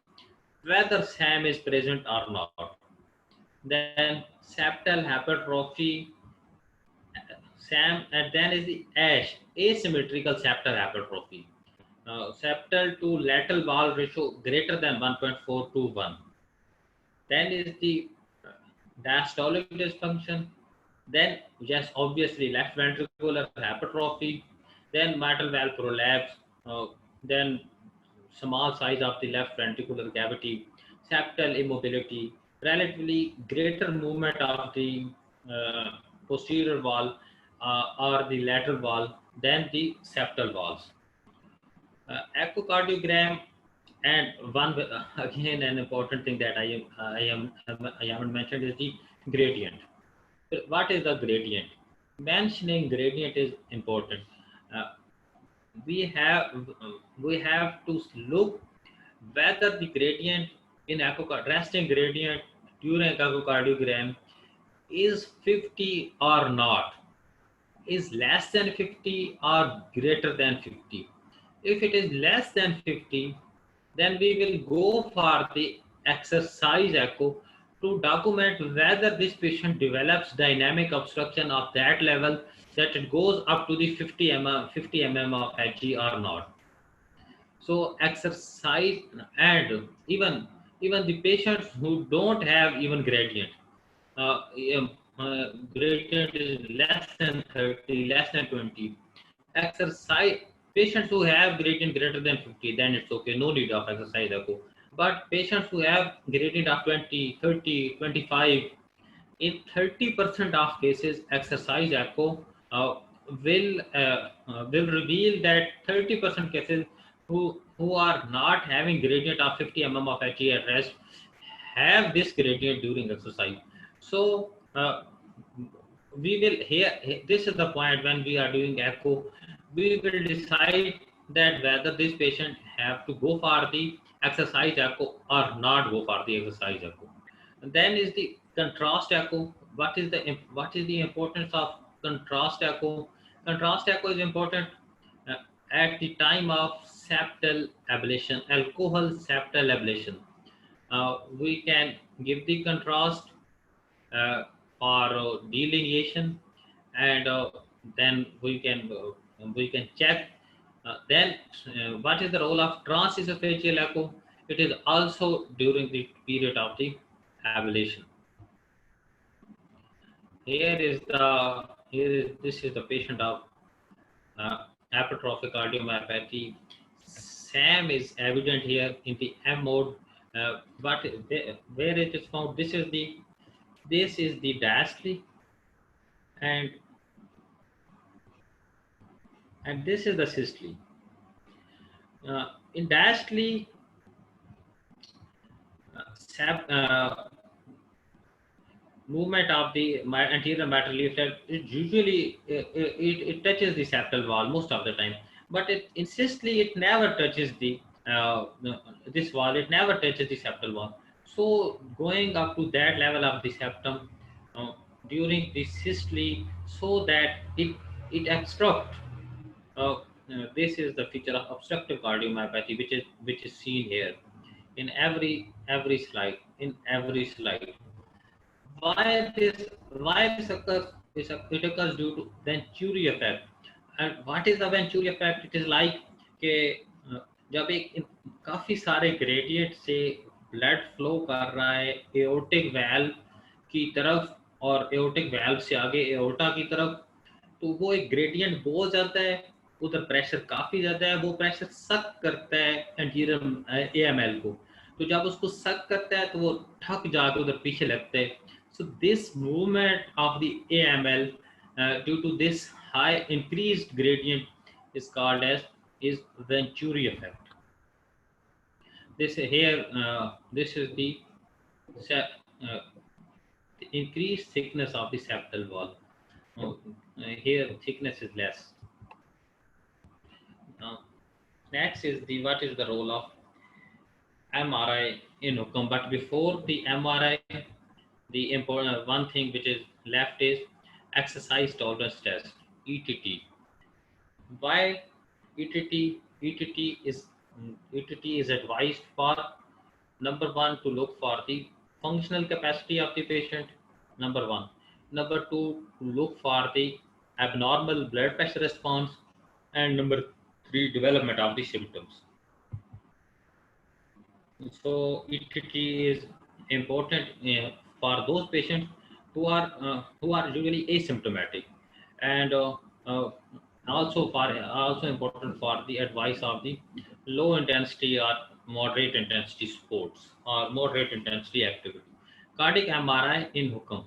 whether SAM is present or not. Then septal hypertrophy, SAM, and then is the ASH, asymmetrical septal hypertrophy. Septal to lateral wall ratio greater than 1.4 to 1. Then is the diastolic dysfunction. Then, yes, obviously, left ventricular hypertrophy. Then mitral valve prolapse. Then small size of the left ventricular cavity, septal immobility, relatively greater movement of the posterior wall or the lateral wall than the septal walls. Echocardiogram, and one again an important thing that I haven't mentioned is the gradient. What is the gradient? Mentioning gradient is important. Uh, we have we have to look whether the gradient in resting gradient during echocardiogram is 50 or not, is less than 50 or greater than 50. If it is less than 50, then we will go for the exercise echo to document whether this patient develops dynamic obstruction of that level that it goes up to the 50 mm of Hg or not. So exercise, and even the patients who don't have even gradient, uh, um, gradient is less than 30, less than 20. Exercise, patients who have gradient greater than 50, then it's okay, no need of exercise echo. But patients who have gradient of 20, 30, 25, in 30% of cases, exercise echo will reveal that 30% cases who are not having gradient of 50 mm of He at rest have this gradient during exercise. So we will here. This is the point when we are doing echo. We will decide that whether this patient have to go for the exercise echo or not go for the exercise echo. And then is the contrast echo. What is the importance of contrast echo? Contrast echo is important uh, at the time of septal ablation, alcohol septal ablation. We can give the contrast uh, for delineation, and then we can check. Then what is the role of transesophageal echo? It is also during the period of the ablation. This is the patient of hypertrophic cardiomyopathy. SAM is evident here in the M mode. But where it is found, this is the diastole, and this is the systole. In diastole, movement of the anterior mitral leaflet, it usually it touches the septal wall most of the time. but it insistently it never touches the this wall. It never touches the septal wall. So going up to that level of the septum uh, during the systole, so that it obstruct. Uh, this is the feature of obstructive cardiomyopathy, which is seen here in every slide. In every slide, why this occurs? It occurs due to Venturi effect. And what is the Venturi effect? It is like कि जब एक काफी सारे gradient से blood flow कर रहा है aortic valve की तरफ और एओर्टिक वाल्व से आगे एओर्टा की तरफ, तो वो एक ग्रेडियंट बहुत ज्यादा है, उधर प्रेशर काफी ज्यादा है, वो प्रेशर सक करता है एंटीरियर एएमएल को, तो जब उसको सक करता है तो वो ठक जाके उधर पीछे लगता है. So this movement of the AML due to this high increased gradient is called as is Venturi effect. This here this is the increased thickness of the septal wall. Here thickness is less. Next is the what is the role of MRI in Hukam. But before the MRI, the important one thing which is left is exercise tolerance test, ETT. Why ETT? ETT is advised for number one to look for the functional capacity of the patient. Number one. Number two, to look for the abnormal blood pressure response, and number three, development of the symptoms. So ETT is important for those patients who are usually asymptomatic, and also important for the advice of the low intensity or moderate intensity sports or moderate intensity activity. Cardiac MRI in Hukam.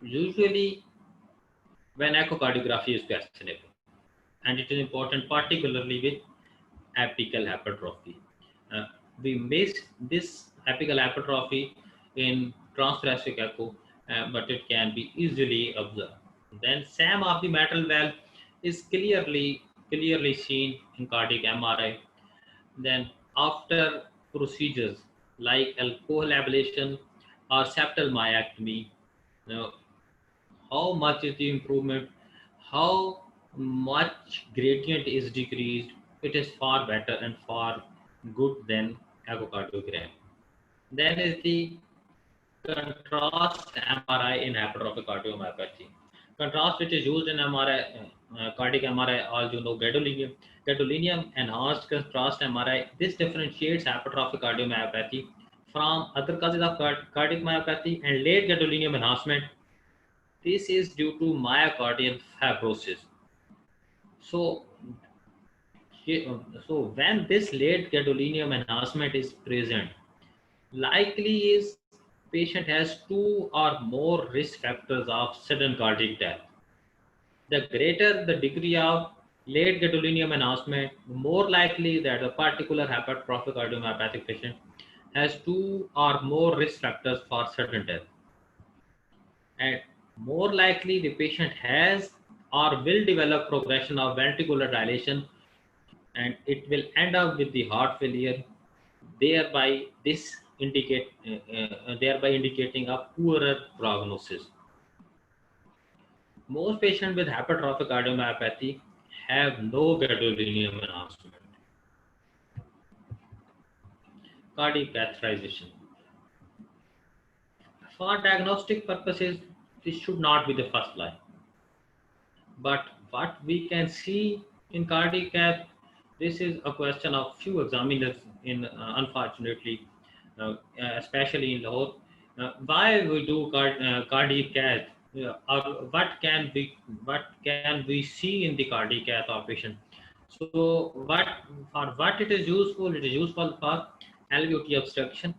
Usually when echocardiography is questionable, and it is important particularly with apical hypertrophy. We miss this apical hypertrophy in transthoracic echo, but it can be easily observed. Then SAM of the mitral valve is clearly seen in cardiac MRI. Then after procedures like alcohol ablation or septal myectomy, how much is the improvement, how much gradient is decreased, it is far better and far good than echocardiogram. Then is the contrast MRI in hypertrophic cardiomyopathy. Contrast which is used in MRI, cardiac MRI, all you know, gadolinium. Gadolinium enhanced contrast MRI. This differentiates hypertrophic cardiomyopathy from other causes of cardiac myopathy and late gadolinium enhancement. This is due to myocardial fibrosis. So when this late gadolinium enhancement is present, likely is patient has two or more risk factors of sudden cardiac death. The greater the degree of late gadolinium enhancement, the more likely that a particular hypertrophic cardiomyopathic patient has two or more risk factors for sudden death. And more likely the patient has or will develop progression of ventricular dilation, and it will end up with the heart failure, thereby indicating a poorer prognosis. Most patients with hypertrophic cardiomyopathy have no gadolinium enhancement. Cardiac catheterization. For diagnostic purposes, this should not be the first line. But what we can see in cardiac cath, this is a question of few examiners in unfortunately, especially in Lahore. Why we do cardiac cath? Or what can we see in the cardiac cath operation? So what it is useful? It is useful for LVOT obstruction,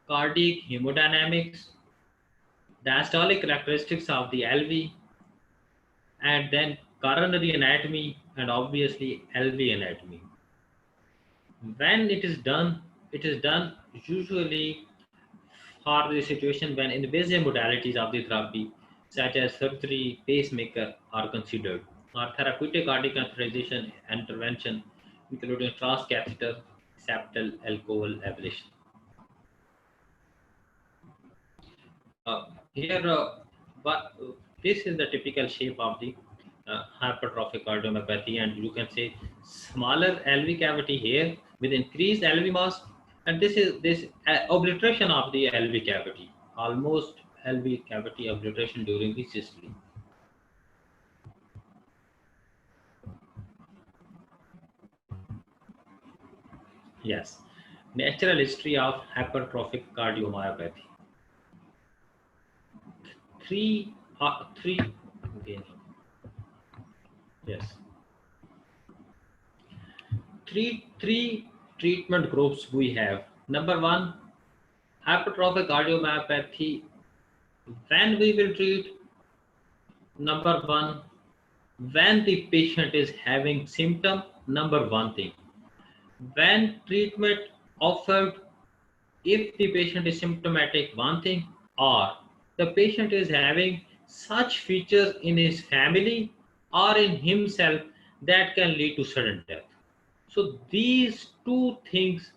cardiac hemodynamics, diastolic characteristics of the LV, and then coronary anatomy, and obviously LV anatomy. When it is done usually for the situation when invasive modalities of the therapy such as surgery, pacemaker are considered. or therapeutic cardiac catheterization intervention, including transcatheter septal alcohol ablation. Here, this is the typical shape of the hypertrophic cardiomyopathy, and you can say smaller LV cavity here with increased LV mass, and this is this obliteration of the LV cavity, almost LV cavity obliteration during the systole. Yes, natural history of hypertrophic cardiomyopathy. Three again. Yes, three treatment groups we have. Number one, hypertrophic cardiomyopathy. When we will treat, number one, when the patient is having symptom, number one thing. When treatment offered, if the patient is symptomatic, one thing, or the patient is having such features in his family or in himself that can lead to sudden death. So these two things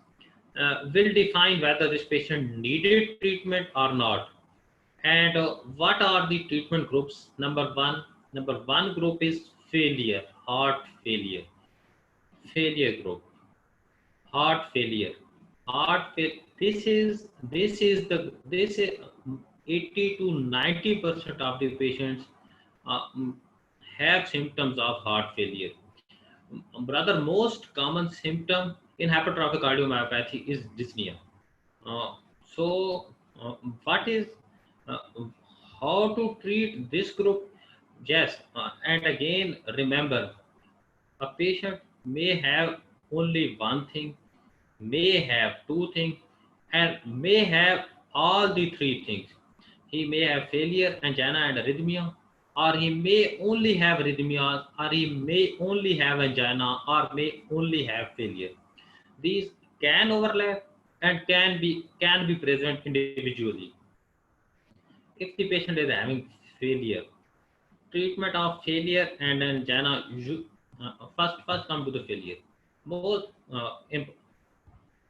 will define whether this patient needed treatment or not. And what are the treatment groups? Number one group is failure, heart failure, failure group, heart failure, this is 80 to 90% of the patients uh, mm, have symptoms of heart failure. Brother, most common symptom in hypertrophic cardiomyopathy is dyspnea. Uh, so, what is uh, how to treat this group? Yes, and again, remember, a patient may have only one thing, may have two things, and may have all the three things. He may have failure, angina, and arrhythmia, or he may only have arrhythmias, or he may only have angina, or may only have failure. These can overlap and can be present individually. If the patient is having failure, treatment of failure and angina, first come to the failure. Most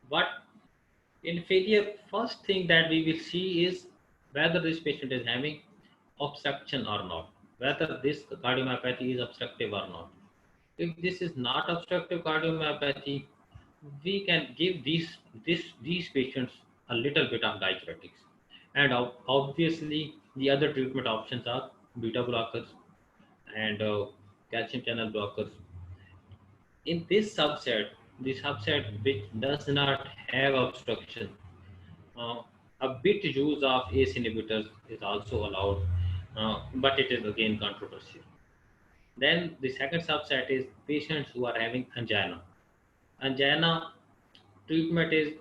what in failure, first thing that we will see is whether this patient is having obstruction or not, whether this cardiomyopathy is obstructive or not. If this is not obstructive cardiomyopathy, we can give these patients a little bit of diuretics, and obviously the other treatment options are beta blockers and calcium channel blockers. In this subset, the subset which does not have obstruction, uh, a bit use of ACE inhibitors is also allowed, but it is again controversial. Then the second subset is patients who are having angina. Angina treatment is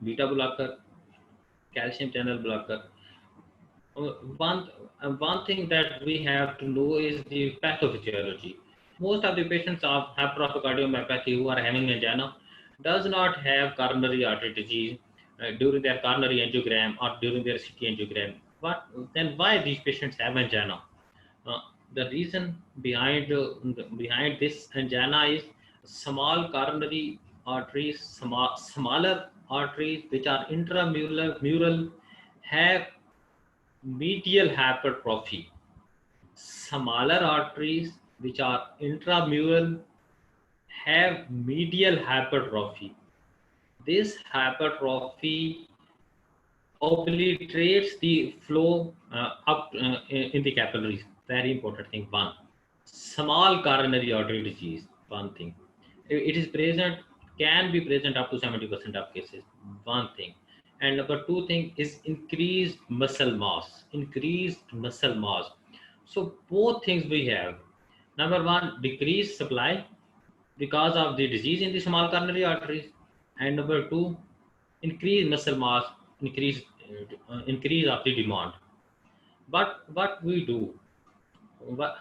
beta blocker, calcium channel blocker. One thing that we have to know is the pathophysiology. Most of the patients of hypertrophic cardiomyopathy who are having angina does not have coronary artery disease during their coronary angiogram or during their CT angiogram. What then? Why these patients have angina? Uh, the reason behind this angina is small coronary arteries, smaller arteries which are intramural have medial hypertrophy. Smaller arteries which are intramural have medial hypertrophy. This hypertrophy obliterates the flow up in the capillaries. Very important thing. One, small coronary artery disease. One thing. It is present, can be present up to 70% of cases. One thing. And number two thing is increased muscle mass. Increased muscle mass. So both things we have. Number one, decreased supply because of the disease in the small coronary arteries, and number two, increase muscle mass, increase of the demand. But what we do, what,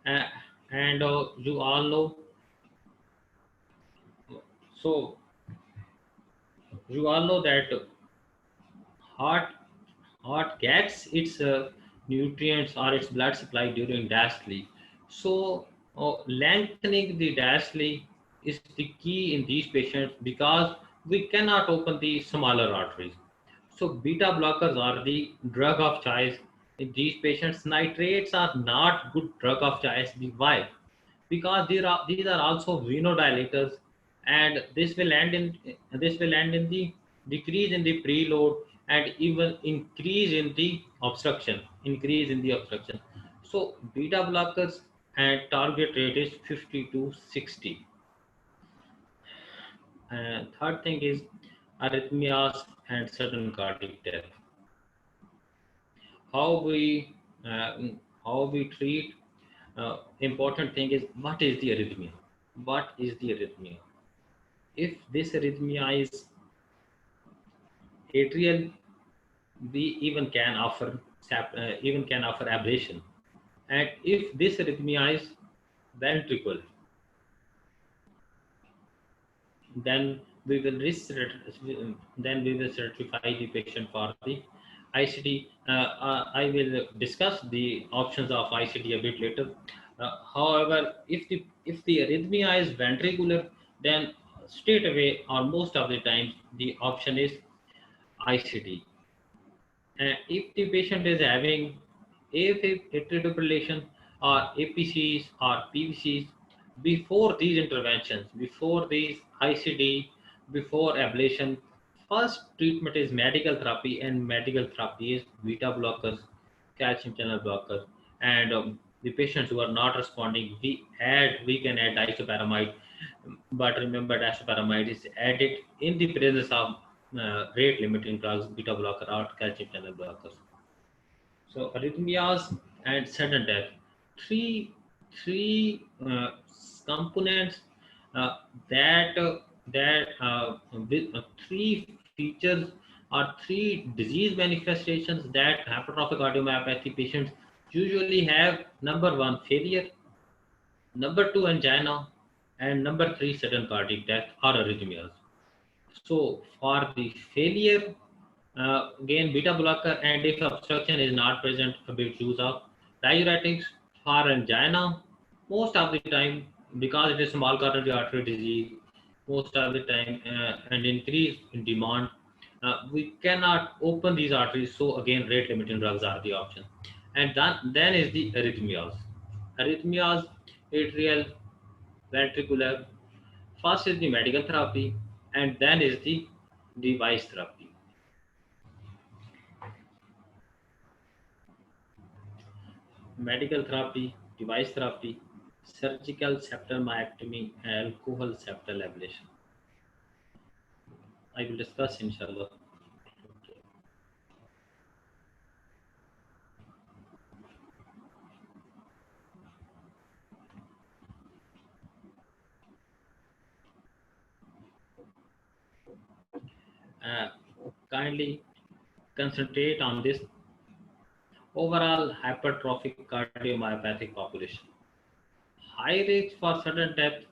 uh, and you all know, so you all know that heart heart gets its nutrients or its blood supply during diastole. So lengthening the diastole is the key in these patients because we cannot open the smaller arteries. So beta blockers are the drug of choice in these patients. Nitrates are not good drug of choice. Why? Because these are also venodilators, and this will end in the decrease in the preload and even increase in the obstruction. So beta blockers and target rate is 50 to 60. And third thing is arrhythmias and sudden cardiac death. How we uh, how we treat, important thing is what is the arrhythmia? What is the arrhythmia? If this arrhythmia is atrial, we even can offer ablation. And if this arrhythmia is ventricle, then we will certify the patient for the ICD. I will discuss the options of ICD a bit later. However, if the arrhythmia is ventricular, then straight away or most of the times the option is ICD. If the patient is having AFib, atrial fibrillation, or APCs or PVCs, before these interventions, before these ICD, before ablation, first treatment is medical therapy, and medical therapy is beta blockers, calcium channel blockers, and the patients who are not responding, we can add disopyramide, but remember disopyramide is added in the presence of rate limiting drugs, beta blocker or calcium channel blockers. So arrhythmias and sudden death, three components uh, that with three features or three disease manifestations that hypertrophic cardiomyopathy patients usually have. Number one, failure. Number two, angina. And number three, sudden cardiac death or arrhythmias. So for the failure, again beta blocker, and if obstruction is not present, a bit use of diuretics. For angina, most of the time, because it is small coronary artery disease, most of the time and increase in demand, we cannot open these arteries. So again, rate limiting drugs are the option. And then is the arrhythmias. Arrhythmias, atrial, ventricular. First is the medical therapy, and then is the device therapy. Medical therapy, device therapy, surgical septal myectomy, and alcohol septal ablation. I will discuss inshallah. Uh, Kindly concentrate on this overall hypertrophic cardiomyopathic population. High risk for sudden death.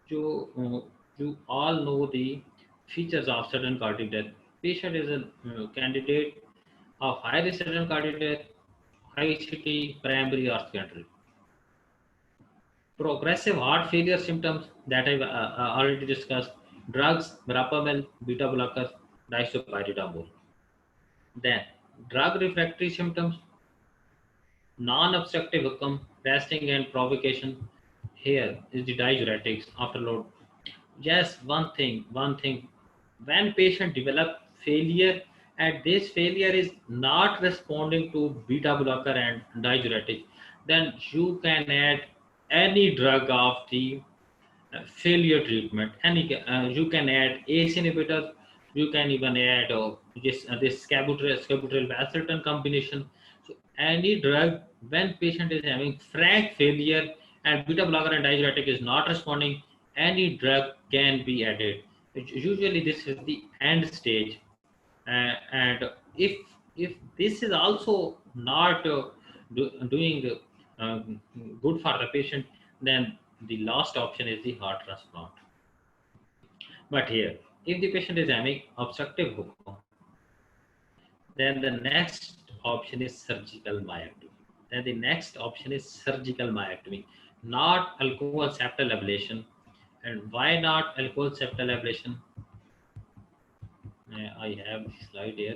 You, you all know the features of sudden cardiac death. Patient is a candidate of high risk sudden cardiac death, ICT, primary or secondary. Progressive heart failure symptoms that I've already discussed: drugs, verapamil, beta blockers, disopyridamole. Then, drug refractory symptoms: non-obstructive outcome, fasting and provocation. Here is the diuretics after load. Just one thing. When patient develop failure, and this failure is not responding to beta blocker and diuretic, then you can add any drug of the failure treatment. You can add ACE inhibitor. You can even add this scabutril valsartan combination. So any drug when patient is having frank failure and beta blocker and diuretic is not responding, any drug can be added. Usually this is the end stage, and if this is also not doing good for the patient, then the last option is the heart transplant. But here, if the patient is having obstructive hookah, then the next option is surgical myectomy. Then the next option is surgical myectomy, not alcohol septal ablation. And why not alcohol septal ablation? I have the slide here.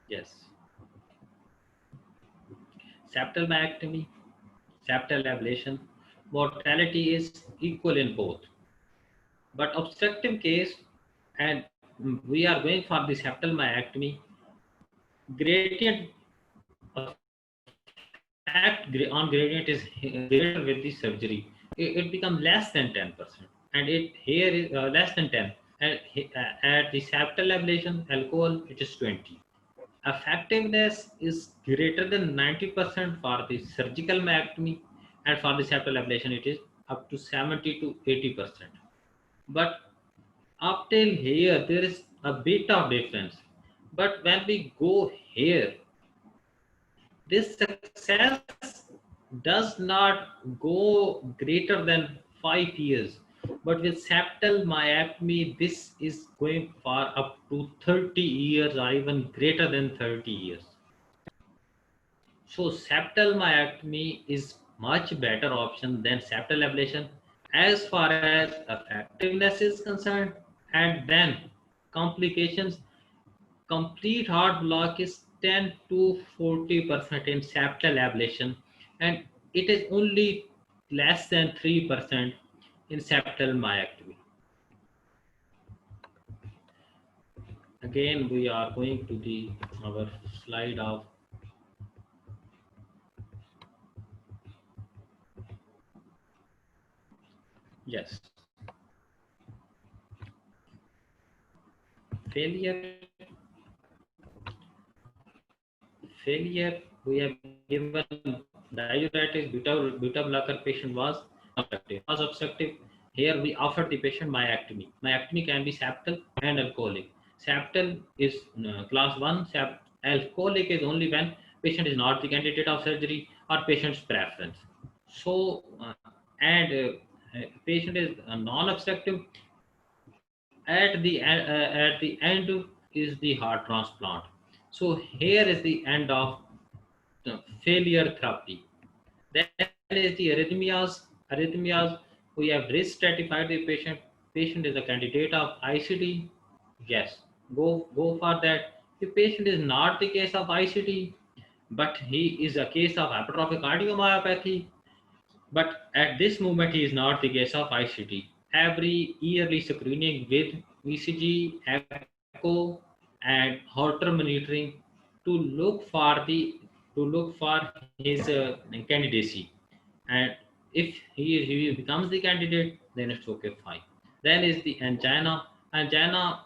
Yes, septal myectomy, septal ablation, mortality is equal in both. But obstructive case, and we are going for the septal myectomy, gradient effect on gradient is greater with the surgery. It becomes less than 10%, and it here is less than 10. And at the septal ablation, alcohol it is 20. Effectiveness is greater than 90% for the surgical myectomy, and for the septal ablation, it is up to 70 to 80%. But up till here, there is a bit of difference. But when we go here, this success does not go greater than 5 years. But with septal myectomy, this is going for up to 30 years or even greater than 30 years. So septal myectomy is much better option than septal ablation as far as effectiveness is concerned. And then complications, complete heart block is 10 to 40% in septal ablation, and it is only less than 3% in septal myectomy. Again, we are going to the our slide of yes, failure. Failure. We have given diuretics, beta blocker patient was obstructive. Here we offer the patient myectomy. Myectomy can be septal and alcoholic. Septal is class 1. Alcoholic is only when patient is not the candidate of surgery or patient's preference. So, patient is non-obstructive. At the end is the heart transplant. So here is the end of failure therapy. Then is the arrhythmias. Arrhythmias, we have risk stratified the patient. Patient is a candidate of ICD. Yes, go for that. The patient is not the case of ICD, but he is a case of hypertrophic cardiomyopathy. But at this moment, he is not the case of ICD. Every yearly screening with ECG, echo, and Holter monitoring to look for his candidacy. And if he becomes the candidate, then it's okay, fine. Then is the angina. Angina,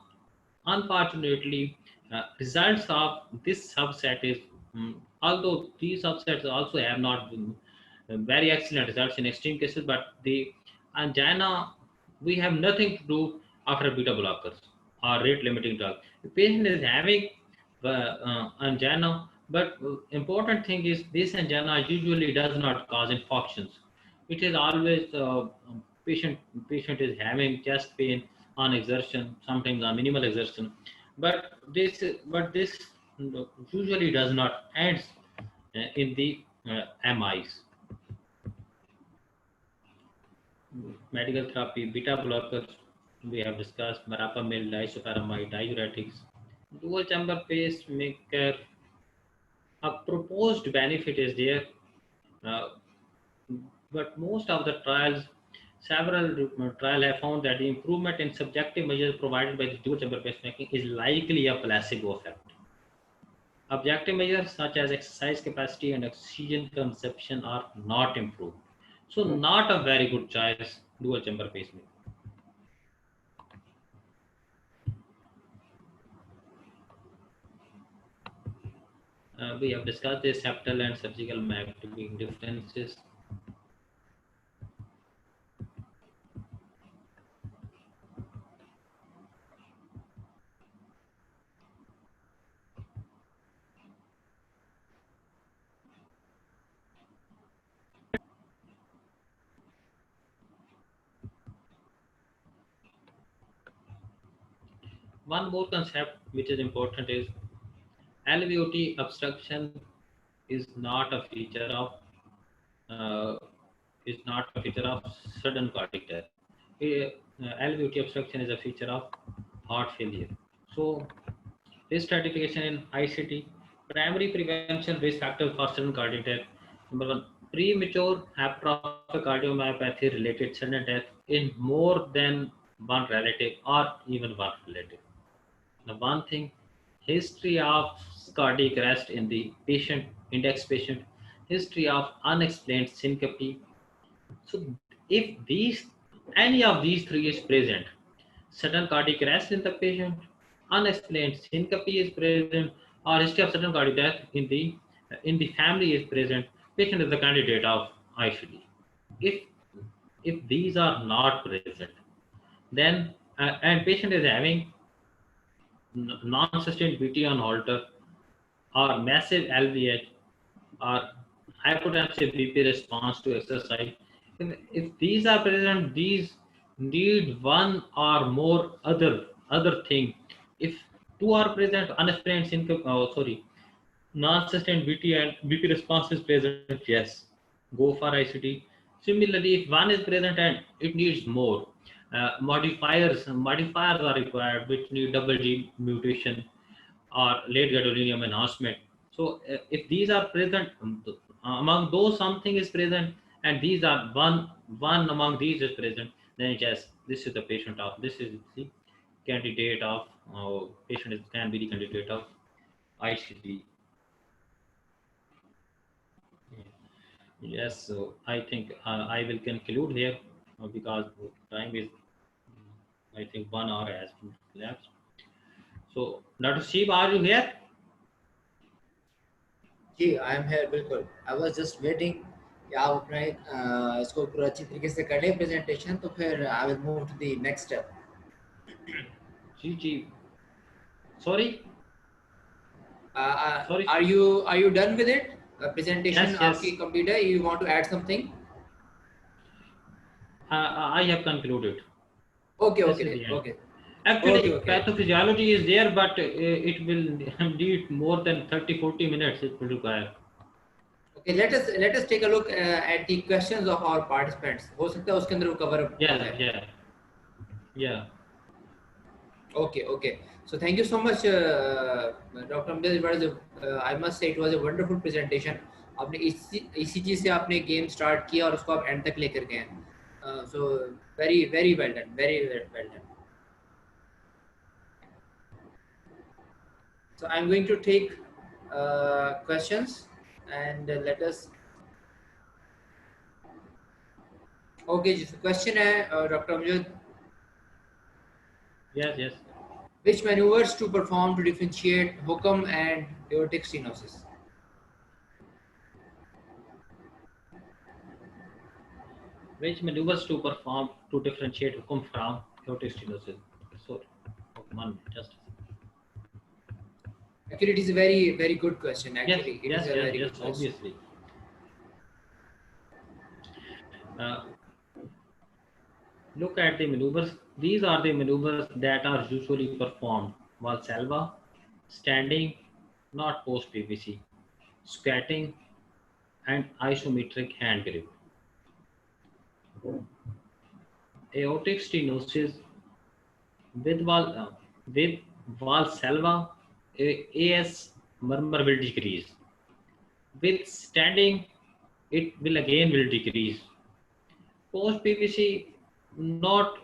unfortunately, results of this subset is, although these subsets also have not been very excellent results in extreme cases, but the angina, we have nothing to do after beta blockers or rate limiting drug. The patient is having angina, but important thing is this angina usually does not cause infarctions. It is always patient is having chest pain on exertion, sometimes on minimal exertion, but this usually does not end in the MIs. Medical therapy, beta blockers, we have discussed, verapamil, disopyramide, diuretics, dual chamber pacemaker. A proposed benefit is there, uh, but most of the trials, several trials have found that the improvement in subjective measures provided by the dual chamber pacemaking is likely a placebo effect. Objective measures such as exercise capacity and oxygen consumption are not improved. So not a very good choice, dual chamber pacemaker. We have discussed the septal and surgical myectomy differences. one more concept which is important is LVOT obstruction is not a feature of uh, sudden cardiac death. LVOT obstruction is a feature of heart failure. So, risk stratification in ICT, primary prevention risk factors for sudden cardiac death. Number one, premature hypertrophic cardiomyopathy related sudden death in more than one relative or even one relative. The one thing, history of cardiac arrest in the patient, index patient, history of unexplained syncope. So if any of these three is present, sudden cardiac arrest in the patient, unexplained syncope is present, or history of sudden cardiac death in the family is present, patient is the candidate of ICD. If if these are not present, then and patient is having non-sustained VT on Holter or massive LVH or hypotensive BP response to exercise. If these are present, these need one or more other thing. If two are present, unexplained syncope, non-sustained VT and BP response is present, yes, go for ICD. Similarly, if one is present and it needs more, modifiers are required which need double G mutation or late gadolinium enhancement. So if these are present, among those something is present, and these are one among these is present, then yes, this is the patient of this is the candidate of patient can be the candidate of ICD. Yes, so I think I will conclude here because time is, I think 1 hour has elapsed. So, Dr. Sheep, are you here? जी I am here बिल्कुल I was just waiting कि आप अपने इसको पूरा अच्छी तरीके से कर लें प्रेजेंटेशन तो फिर I will move to the next step जी जी sorry sorry are you done with it presentation yes आपकी complete है you want to add something I have concluded. Okay Actually okay. Pathophysiology is there, but it will need more than 30-40 minutes it will require. Okay, let us take a look at the questions of our participants. हो सकता है उसके अंदर वो cover up हो जाए. Yeah. Okay. So thank you so much, Dr. Amjad. I must say it was a wonderful presentation. आपने इसी चीज से आपने गेम स्टार्ट किया और उसको आप एंड तक लेकर गए हैं. So very well done. Very well done. So I'm going to take questions and let us. Okay, ji question है Dr. Amjad. Yes. Which maneuvers to perform to differentiate Hukam and aortic stenosis? Which maneuvers to perform to differentiate Hukam from aortic stenosis? So, one just. Actually, it is a very good question. Actually, yes, it is a very good question. Obviously. Look at the maneuvers. These are the maneuvers that are usually performed: Valsalva, standing, not post PVC, squatting, and isometric hand grip. Aortic stenosis with Valsalva, AS murmur will decrease. With standing, it will decrease. Post PVC, not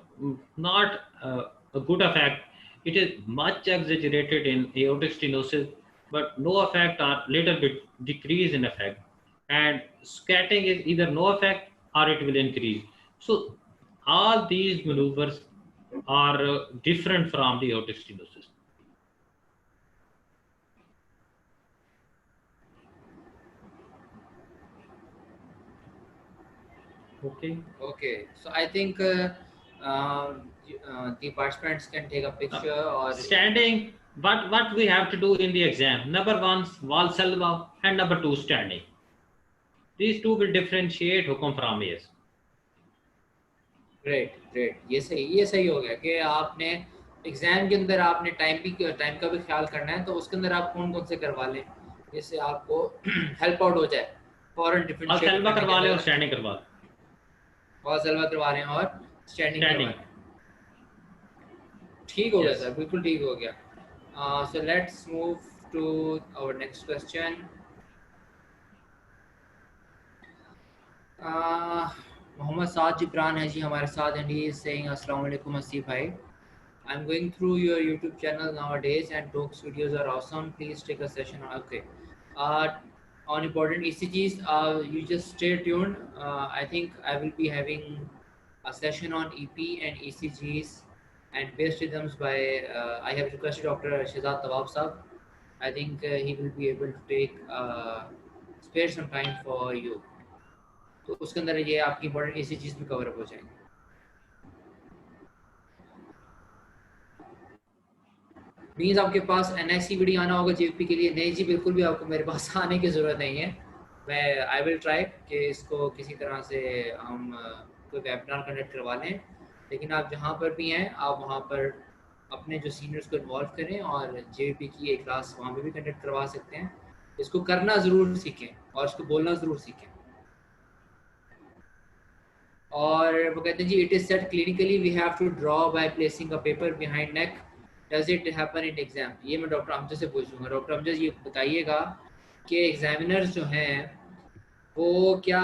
a good effect. It is much exaggerated in aortic stenosis, but no effect or little bit decrease in effect. And scatting is either no effect or it will increase. So all these maneuvers are different from the aortic stenosis. Okay. So I think the participants can take a picture or standing. What we have to do in the exam? Number one, Valsalva, and number two, standing. These two will differentiate Hukam from AS. Great. ये सही हो गया कि आपने exam के अंदर आपने time का भी ख्याल करना है, तो उसके अंदर आप कौन कौन से करवा लें जिससे आपको हेल्प आउट हो जाए फॉरन और डिफरेंशिएट सेल्वा करने के करवा लें और अंदर। स्टैंडिंग करवा लें। बहुत सलवा करवा रहे हैं और स्टैंडिंग करवा स्टैंडिंग। रहे हैं। ठीक हो गया यस। सर, बिल्कुल ठीक हो गया। So let's move to our next question. Mohammad Saad Jibran है जी हमारे साथ, एंड ही इज सेइंग अस्सलाम वालेकुम हसीब भाई, I'm going through your YouTube channel nowadays and talks videos are awesome. Please take a session. Okay. Uh, on important ECGs, you just stay tuned. I think I will be having a session on EP and ECGs and base rhythms by, I have requested Dr. Shazad Tawab Sahab. I think he will be able to take, spare some time for you. तो उसके अंदर ये आपकी important ECGs भी cover up हो जाएंगे। Means आपके पास NICVD आना होगा JVP के लिए? नहीं जी, बिल्कुल भी आपको मेरे पास आने की ज़रूरत नहीं है। मैं आई विल ट्राई कि इसको किसी तरह से हम कोई वेबिनार कंडक्ट करवा लें, लेकिन आप जहाँ पर भी हैं आप वहाँ पर अपने जो सीनियर्स को इन्वॉल्व करें और JVP की एक क्लास वहाँ पे भी कंडक्ट करवा सकते हैं। इसको करना ज़रूर सीखें और इसको बोलना ज़रूर सीखें। और वो कहते हैं जी, it is set clinically we have to draw by placing a paper behind neck, does it happen in exam? ये मैं डॉक्टर अमजद से पूछूंगा। डॉक्टर अमजद ये बताइएगा कि एग्जामिनर्स जो हैं वो क्या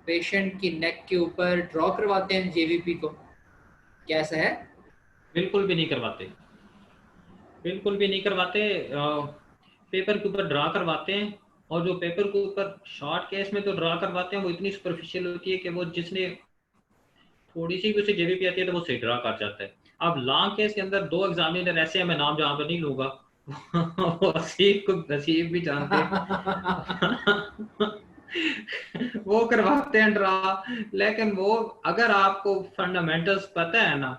पेशेंट की नेक के ऊपर ड्रॉ करवाते हैं JVP को, क्या ऐसा है? बिल्कुल भी नहीं करवाते, बिल्कुल भी नहीं करवाते। पेपर के ऊपर ड्रा करवाते हैं, और जो पेपर के ऊपर शॉर्ट केस में तो ड्रा करवाते हैं वो इतनी सुपरफिशियल होती है कि वो जिसने थोड़ी सी भी उसे जेबीपी आती है तो वो सही ड्रा कर जाता है। अब लॉन्ग केस के अंदर दो एग्जामिनर ऐसे हैं, मैं नाम जहाँ पर नहीं लूंगा वो नसीब को नसीब भी जानते वो करवाते हैं ड्रा। लेकिन वो अगर आपको फंडामेंटल्स पता है ना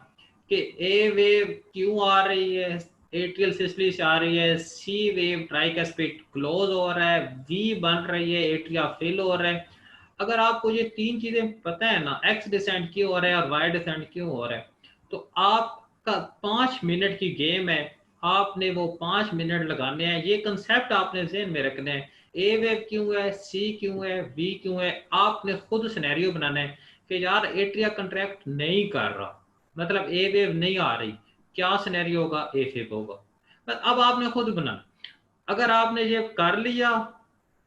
कि ए वेव क्यों आ रही है, एट्रियल सिस्टली से आ रही है, सी वेव ट्राइकस्पिड क्लोज हो रहा है, वी बन रही है, एट्रिया फिल हो रहा है, अगर आपको ये तीन चीजें पता है ना, एक्स डिसेंट क्यों हो रहा है और वाई डिसेंट क्यों हो रहा है, तो आपका 5 मिनट की गेम है। आपने वो 5 मिनट लगाने हैं, ये कंसेप्ट आपने ज़हन में रखना है। ए वेव क्यों है, सी क्यों है, बी क्यों है, आपने खुद सिनेरियो बनाना है कि यार एट्रिया कंट्रैक्ट नहीं कर रहा, मतलब ए वेव नहीं आ रही, क्या सिनेरियो होगा, ए वेव होगा। बस अब आपने खुद बनाना। अगर आपने ये कर लिया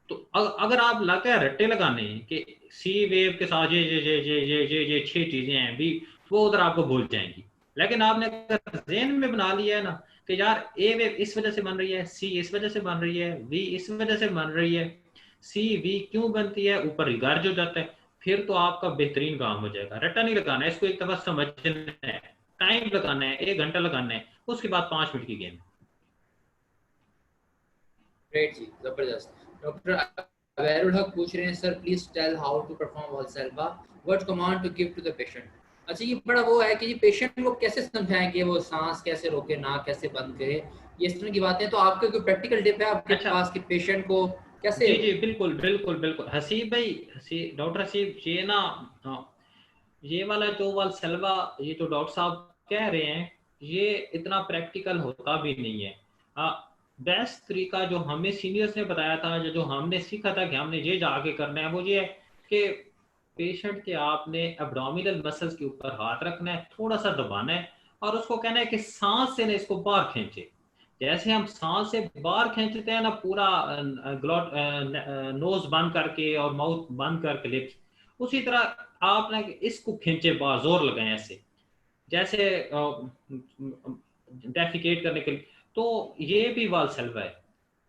तो अगर आप लगा रट्टे लगाने हैं कि सी वेव के साथ ये 6 चीजें हैं भी, वो उधर आपको भूल जाएंगी। लेकिन आपने ज़हन में बना लिया है ना कि यार ए वेव इस वजह से बन रही है, सी इस वजह से बन रही है, वी इस वजह से बन रही है, सी वी क्यों बनती है, ऊपर रिगार्ज हो जाता है, फिर तो आपका बेहतरीन काम हो जाएगा। रट्टा नहीं लगाना है, इसको एक दफा समझना है, टाइम लगाना है, 1 घंटा लगाना है, उसके बाद 5 मिनट की गेम। ग्रेट जी, जबरदस्त। डॉक्टर अबैरुल हक पूछ रहे हैं, sir please tell how to perform Valsalva, what command to give to the patient. अच्छा, ये बड़ा वो है कि ये पेशेंट को कैसे समझाएं कि वो सांस कैसे रोके, नाक कैसे बंद करे, ये इस तरह की बातें। तो आपके कोई प्रैक्टिकल टिप है आपके अच्छा, पास कि पेशेंट को कैसे? जी जी बिल्कुल बिल्कुल बिल्कुल हसीब भाई, डॉक्टर हसीब, ये ना, हाँ, ये वाला जो वालसेल्वा, ये जो डॉक्टर साहब कह रहे हैं, ये इतना प्रैक्टिकल होता भी नहीं है। बेस्ट तरीका जो हमें सीनियर्स ने बताया था, जो हमने सीखा था कि हमने ये जाके करना है, वो ये है कि पेशेंट के आपने एब्डोमिनल मसल्स के ऊपर हाथ रखना है, थोड़ा सा दबाना है, और उसको कहना है कि सांस से ना इसको बाहर खींचे। जैसे हम सांस से बाहर खींचते हैं ना, पूरा ग्लॉट नोज बंद करके और माउथ बंद करके लिप्स, उसी तरह आप ना इसको खींचे बाहर, जोर लगाएं ऐसे, जैसे डेफिकेट करने के लिए। तो ये भी वालसेल्वा है,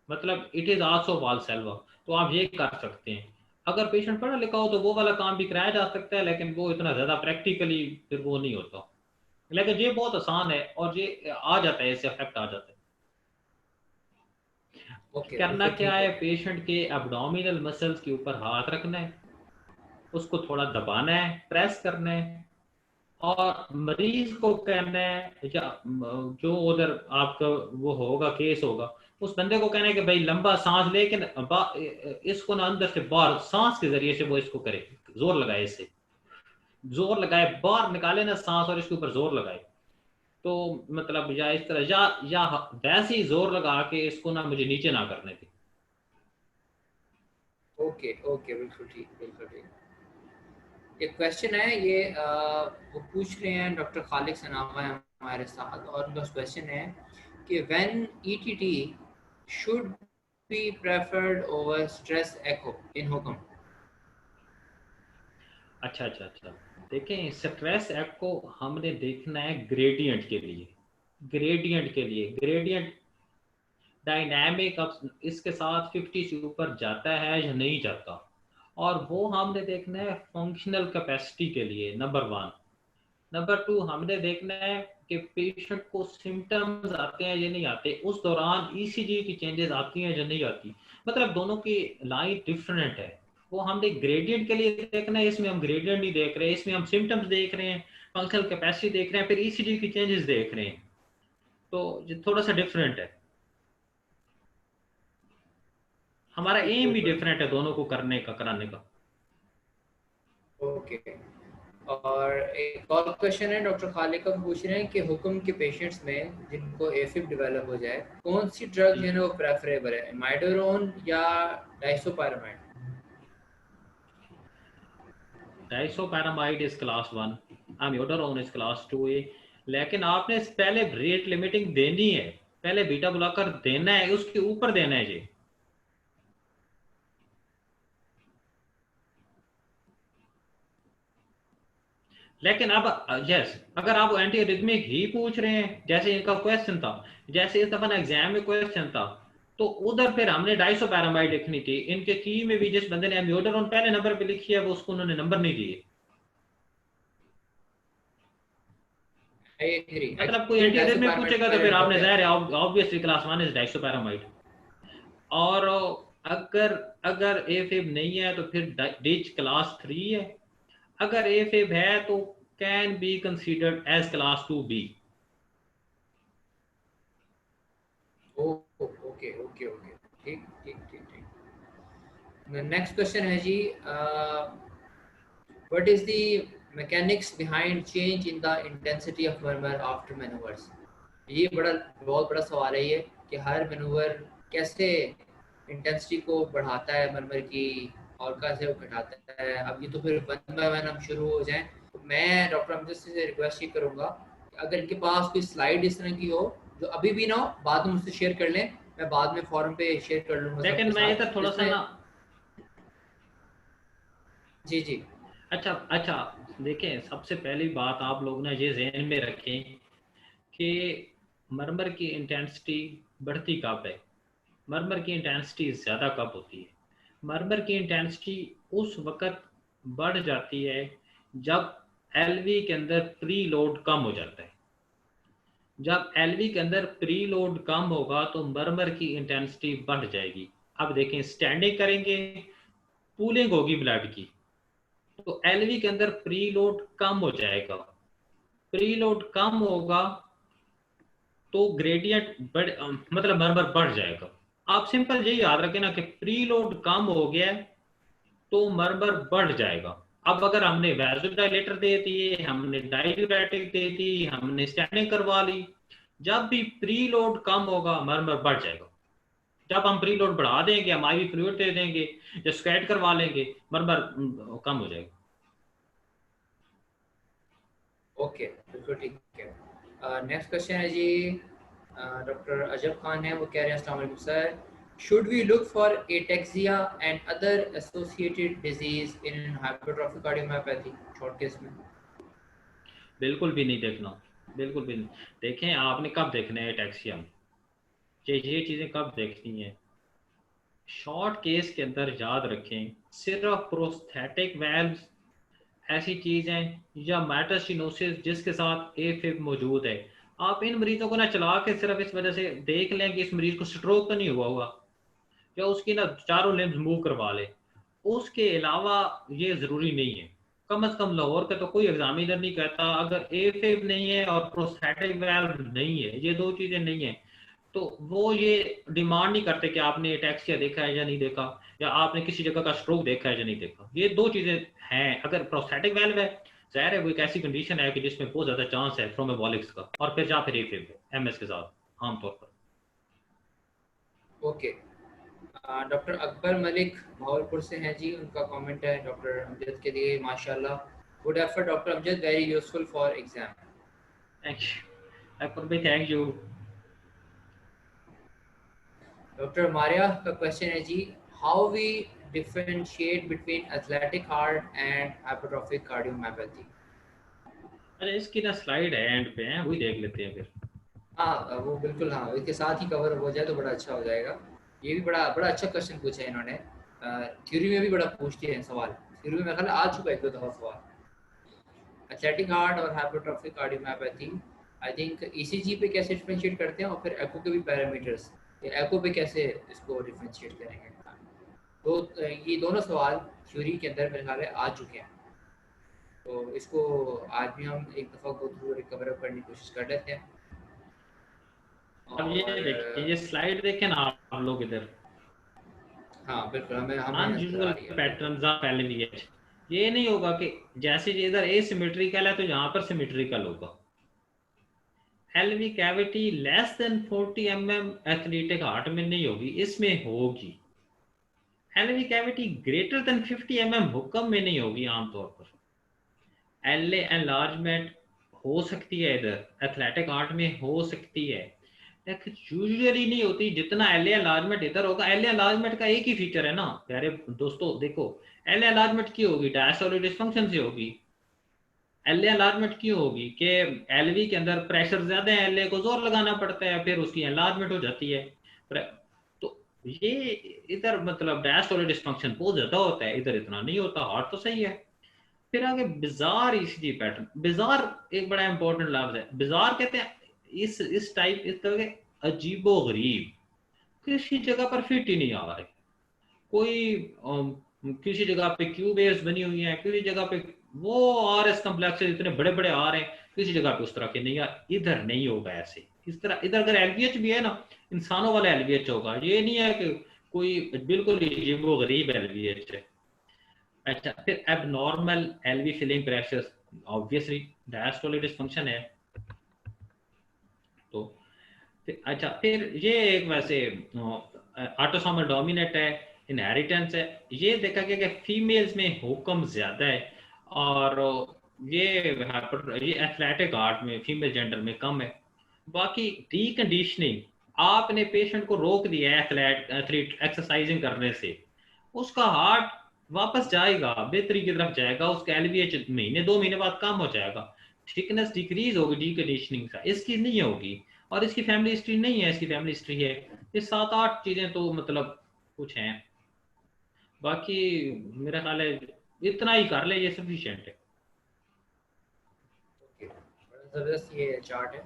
मतलब इट इज आल्सो वालसेल्वा। तो आप ये कर सकते हैं। अगर पेशेंट पढ़ा लिखा हो तो वो वाला काम भी कराया जा सकता है, लेकिन वो इतना ज्यादा प्रैक्टिकली फिर वो नहीं होता। लेकिन ये बहुत आसान है और ये आ जाता है, इससे इफेक्ट आ जाता है। ओके, करना बिल्कुल क्या ठीक है, हो गया। पेशेंट के एब्डोमिनल मसल्स के ऊपर हाथ रखना है, उसको थोड़ा दबाना है, प्रेस करना है, और मरीज को कहना है, या जो उधर आपका वो होगा, केस होगा, उस बंदे को कहना है कि भाई लंबा सांस लेके इसको ना अंदर से बाहर सांस के जरिए से वो इसको करे, जोर लगाए, इससे जोर लगाए, बाहर निकाले ना सांस और इसके ऊपर जोर लगाए। तो मतलब या इस तरह या वैसे ही जोर लगा के इसको ना मुझे नीचे ना करने थे। ओके ओके, बिल्कुल ठीक, बिल्कुल ठीक। एक क्वेश्चन है ये, वो पूछ रहे हैं, डॉक्टर खालिक सनावा है हमारे साथ, और उनका क्वेश्चन है कि when ETT should be preferred over stress echo in HOCM. अच्छा अच्छा अच्छा, देखें स्ट्रेस एक्ट को हमने देखना है ग्रेडियंट के लिए। ग्रेडियंट डायनामिक अब इसके साथ 50 से ऊपर जाता है या नहीं जाता, और वो हमने देखना है फंक्शनल कैपेसिटी के लिए, नंबर वन। नंबर टू, हमने देखना है कि पेशेंट को सिम्टम्स आते हैं या नहीं आते, उस दौरान ईसीजी की चेंजेस आती हैं या नहीं आती। मतलब दोनों की लाइन डिफरेंट है। वो हमने ग्रेडियंट के लिए देखना है, इसमें हम ग्रेडियंट नहीं देख रहे, इसमें हम सिम्टम्स देख रहे हैं, फंक्शनल कैपेसिटी देख रहे हैं, फिर ईसीजी की चेंजेस देख रहे हैं। तो ये थोड़ा सा डिफरेंट है, हमारा ठीक, एम भी बिल्कुल डिफरेंट है दोनों को करने का, कराने का। ओके। और एक और क्वेश्चन है, डॉक्टर खालिक का पूछ रहे हैं कि हुक्म के पेशेंट्स में जिनको एफिब डेवलप हो जाए, कौन सी ड्रग जो है ना वो प्रेफरेबल है, माइडोरोन या disopyramide? Disopyramide is class 1, amiodarone is class 2A। लेकिन आपने पहले रेट लिमिटिंग देनी है, पहले बीटा ब्लॉकर देना है, उसके ऊपर देना है जी। लेकिन अब यस, अगर आप एंटी एरिथमिक ही पूछ रहे हैं जैसे इनका क्वेश्चन था, जैसे इस दफा एग्जाम में क्वेश्चन था, तो उधर फिर हमने डाइसोपैरामाइड लिखनी थी। इनके की में भी जिस बंदे ने एम्योडारोन पहले नंबर पे लिखी है, वो उसको उन्होंने नंबर नहीं दिए। आई एग्री, मतलब कोई एक्चुअली एंटी एरिथमिक डाइसोपारामाइड पूछेगा तो पहले फिर नंबर आपने पे जाहिर आता है है। Obviously class 1 is disopyramide. और अगर अगर ए फेब नहीं है तो फिर डिच क्लास 3 है। अगर ए फेब है तो can be considered as class 2B। Oh okay okay okay, ठीक ठीक ठीक ठीक। नेक्स्ट क्वेश्चन है जी, what is the mechanics behind change in the intensity of murmur after manoeuvres? ये बहुत बड़ा सवाल है ये, कि हर मैनूवर कैसे इंटेंसिटी को बढ़ाता है मरमर की, और कैसे वो घटाता है। अब ये तो फिर वन बाय वन हम शुरू हो जाएं, तो मैं डॉक्टर अमजद से रिक्वेस्ट ये करूँगा कि अगर इनके पास कोई स्लाइड इस तरह की हो, जो अभी भी ना हो, बाद में मुझसे शेयर कर लें, मैं बाद में फोरम पे शेयर कर लूँगा सबके लेकिन मैं साथ, इधर थोड़ा सा जिसमें। ना, जी जी। अच्छा अच्छा, देखें सबसे पहली बात आप लोग ना ये जहन में रखें कि मरमर की इंटेंसिटी बढ़ती कब है, मरमर की इंटेंसिटी ज़्यादा कब होती है। मरमर की इंटेंसिटी उस वक़्त बढ़ जाती है जब एलवी के अंदर प्री लोड कम हो जाता है। जब एलवी के अंदर प्री लोड कम होगा तो मरमर की इंटेंसिटी बढ़ जाएगी। अब देखें, स्टैंडिंग करेंगे, पूलिंग होगी ब्लड की, तो एलवी के अंदर प्री लोड कम हो जाएगा। प्री लोड कम होगा तो ग्रेडियंट मतलब मरमर बढ़ जाएगा। आप सिंपल यही याद रखें ना कि प्री लोड कम हो गया है तो मरमर बढ़ जाएगा। अब अगर हमने वैसोडाइलेटर दे दिए, हमने डाययूरेटिक दे दी, हमने स्टैंडिंग करवा ली, जब भी प्री लोड कम होगा मरमर बढ़ जाएगा। जब हम प्री लोड बढ़ा देंगे, हम आईवी फ्लूइड दे देंगे या स्क्वैट करवा लेंगे, मरमर कम हो जाएगा। ओके, बिल्कुल ठीक है। नेक्स्ट क्वेश्चन है जी, डॉक्टर अजब खान है, वो कह रहे हैं अस्सलाम वालेकुम sir, should we look for ataxia and other associated disease in hypertrophic cardiomyopathy short case में? बिल्कुल भी नहीं देखना, बिल्कुल भी नहीं। देखें आपने कब देखना है टैक्सियम, ये चीज़ें कब देखनी है। शॉर्ट केस के अंदर याद रखें, सिर्फ प्रोस्थेटिक वेल्व्स ऐसी चीज है, या मेटास्टिनोसिस जिसके साथ एफib मौजूद है, आप इन मरीजों को ना चला के सिर्फ इस वजह से देख लें कि इस मरीज को स्ट्रोक तो नहीं हुआ हुआ, या उसकी ना चारों लिम्स मूव करवा ले। उसके अलावा ये जरूरी नहीं है। कम से कम लाहौर का तो कोई एग्जामिनर नहीं कहता, अगर एफib नहीं है और प्रोस्थेटिक वेल्व नहीं है, ये दो चीजें नहीं है, तो वो ये डिमांड नहीं करते कि आपने एटैक्सिया देखा है या नहीं देखा, या आपने किसी जगह का स्ट्रोक देखा है या नहीं देखा। ये दो चीजें हैं। अगर प्रोस्थेटिक वेल्व है, ज़ाहिर है वो एक ऐसी कंडीशन है कि जिसमें बहुत ज़्यादा चांस है थ्रोम्बोलिक्स का, और फिर एफib एमएस के साथ आमतौर पर। ओके, डॉक्टर अकबर मलिक भावलपुर से हैं जी, उनका कमेंट है डॉक्टर अमजद के लिए, माशाल्लाह, good effort doctor Amjad, very useful for exam. Thank you Akbar भाई, थैंक यू। डॉक्टर मारिया का क्वेश्चन है जी, how we differentiate between athletic heart and hypertrophic cardiomyopathy. अरे इसकी ना स्लाइड है एंड पे है, वही देख लेते हैं फिर। हाँ वो बिल्कुल, हाँ इसके साथ ही कवर हो जाए तो बड़ा अच्छा हो जाएगा। ये भी बड़ा बड़ा अच्छा क्वेश्चन पूछा है इन्होंने, थ्योरी में भी बड़ा पूछते हैं सवाल, थ्योरी में मेरे ख्याल आ चुका है एक दो दफा सवाल। एथलेटिक हार्ट और hypertrophic cardiomyopathy, I think ECG पे कैसे डिफरेंशिएट करते हैं, और फिर एको के भी पैरामीटर्स, एको पे कैसे इसको डिफरेंशिएट करेंगे। तो ये दोनों सवाल थ्योरी के अंदर मेरे ख्याल है आ चुके हैं, तो इसको आज भी हम एक दफ़ा गो थ्रू रिकवर अप करने की कोशिश कर लेते हैं। अब ये और देखिए, ये स्लाइड देखें ना आप लोग इधर, हाँ बिल्कुल, हमें हमें नजर आ अनयूजुअल रही है बिल्कुल। Patterns of LVH. ये नहीं होगा कि जैसे ये इधर एसिमेट्रिकल है तो यहाँ पर सिमेट्रिकल होगा। LV cavity less than 40 athletic heart में नहीं होगी, इसमें होगी। एलवी कैविटी ग्रेटर देन 50 हुक्म में नहीं होगी आमतौर पर। एल एनलार्जमेंट हो सकती है इधर एथलेटिक आर्ट में, हो सकती है, लेकिन यूजुअली नहीं होती। जितना एल एनलार्जमेंट इधर होगा, एल एनलार्जमेंट का एक ही फीचर है ना प्यारे दोस्तों, देखो एल एनलार्जमेंट की होगी डायस्टोलिक डिसफंक्शन से होगी। एल एनलार्जमेंट क्यों होगी कि एलवी के अंदर प्रेशर ज्यादा है, एल को जोर लगाना पड़ता है, फिर उसकी एनलार्जमेंट हो जाती है। तो ये इधर मतलब डायस्टोलिक डिसफंक्शन बहुत ज्यादा होता है, इधर इतना नहीं होता, हार्ट तो सही है। फिर आगे बिजार ईसीजी पैटर्न। बिजार एक बड़ा इंपॉर्टेंट लफ्ज है। बिजार कहते हैं इस टाइप, इस तरह के अजीबो गरीब, किसी जगह पर फिट ही नहीं आ रहे। कोई किसी जगह पे क्यू बेस बनी हुई है, किसी जगह पे वो आर एस कम्प्लेक्स इतने बड़े बड़े आ रहे हैं, किसी जगह पे उस तरह के नहीं आ। इधर नहीं होगा ऐसे। इस तरह इधर अगर एलवीएच भी है ना, इंसानों वाला एलवीएच होगा, ये नहीं है कि कोई बिल्कुल अजीबो गरीब एलवीएच है। अच्छा, फिर abnormal LV filling pressure, obviously diastolic dysfunction है। तो फिर अच्छा, फिर ये एक वैसे ऑटोसोमल डोमिनेट है, इनहेरिटेंस है। ये देखा गया कि फीमेल्स में हुक्म ज्यादा है, और ये ये एथलेटिक आर्ट में फीमेल जेंडर में कम है। बाकी डीकंडीशनिंग, आपने पेशेंट को रोक दिया है एथलीट एक्सरसाइजिंग करने से, उसका हार्ट वापस जाएगा, बेहतरी की तरफ जाएगा, उसका एलवीएच महीने 2 महीने बाद कम हो जाएगा, थिकनेस डिक्रीज होगी डीकंडीशनिंग से, इसकी नहीं होगी। और इसकी फैमिली हिस्ट्री नहीं है, इसकी फैमिली हिस्ट्री है। ये 7-8 चीजें तो मतलब कुछ हैं। बाकी मेरा ख्याल है इतना ही कर ले, ये सफिशिएंट है। ओके, बड़ा ज़बरदस्त ये चार्ट है,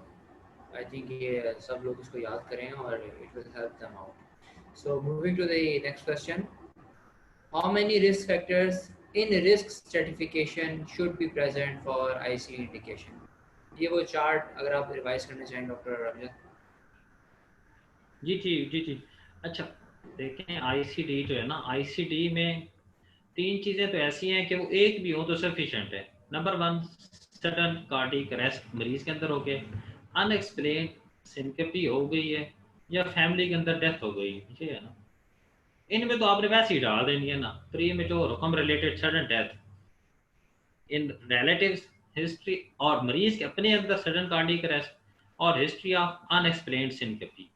आई थिंक ये सब लोग इसको याद करें और it will help them out. So moving to the next question, how many risk factors in risk stratification should be present for IC indication. ये वो चार्ट अगर आप रिवाइज करना चाहें डॉक्टर रमजत। जी जी जी जी। अच्छा, देखें आईसीडी जो है ना, आईसीडी में 3 चीजें तो ऐसी हैं कि वो एक भी हो तो सफिशिएंट है। नंबर 1, सडन कार्डिक अरेस्ट मरीज के अंदर हो गए, अनएक्सप्लेन सिनकपी हो गई है, या फैमिली के अंदर डेथ हो गई, ये है ना। इनमें तो आपने वैसे ही डाल देनी है ना, प्री मेच्योर हुक्म related sudden death in relatives history, और मरीज के अपने अंदर सडन कार्डिक अरेस्ट और हिस्ट्री ऑफ अनएक्सप्लेन्ड सिनकपी।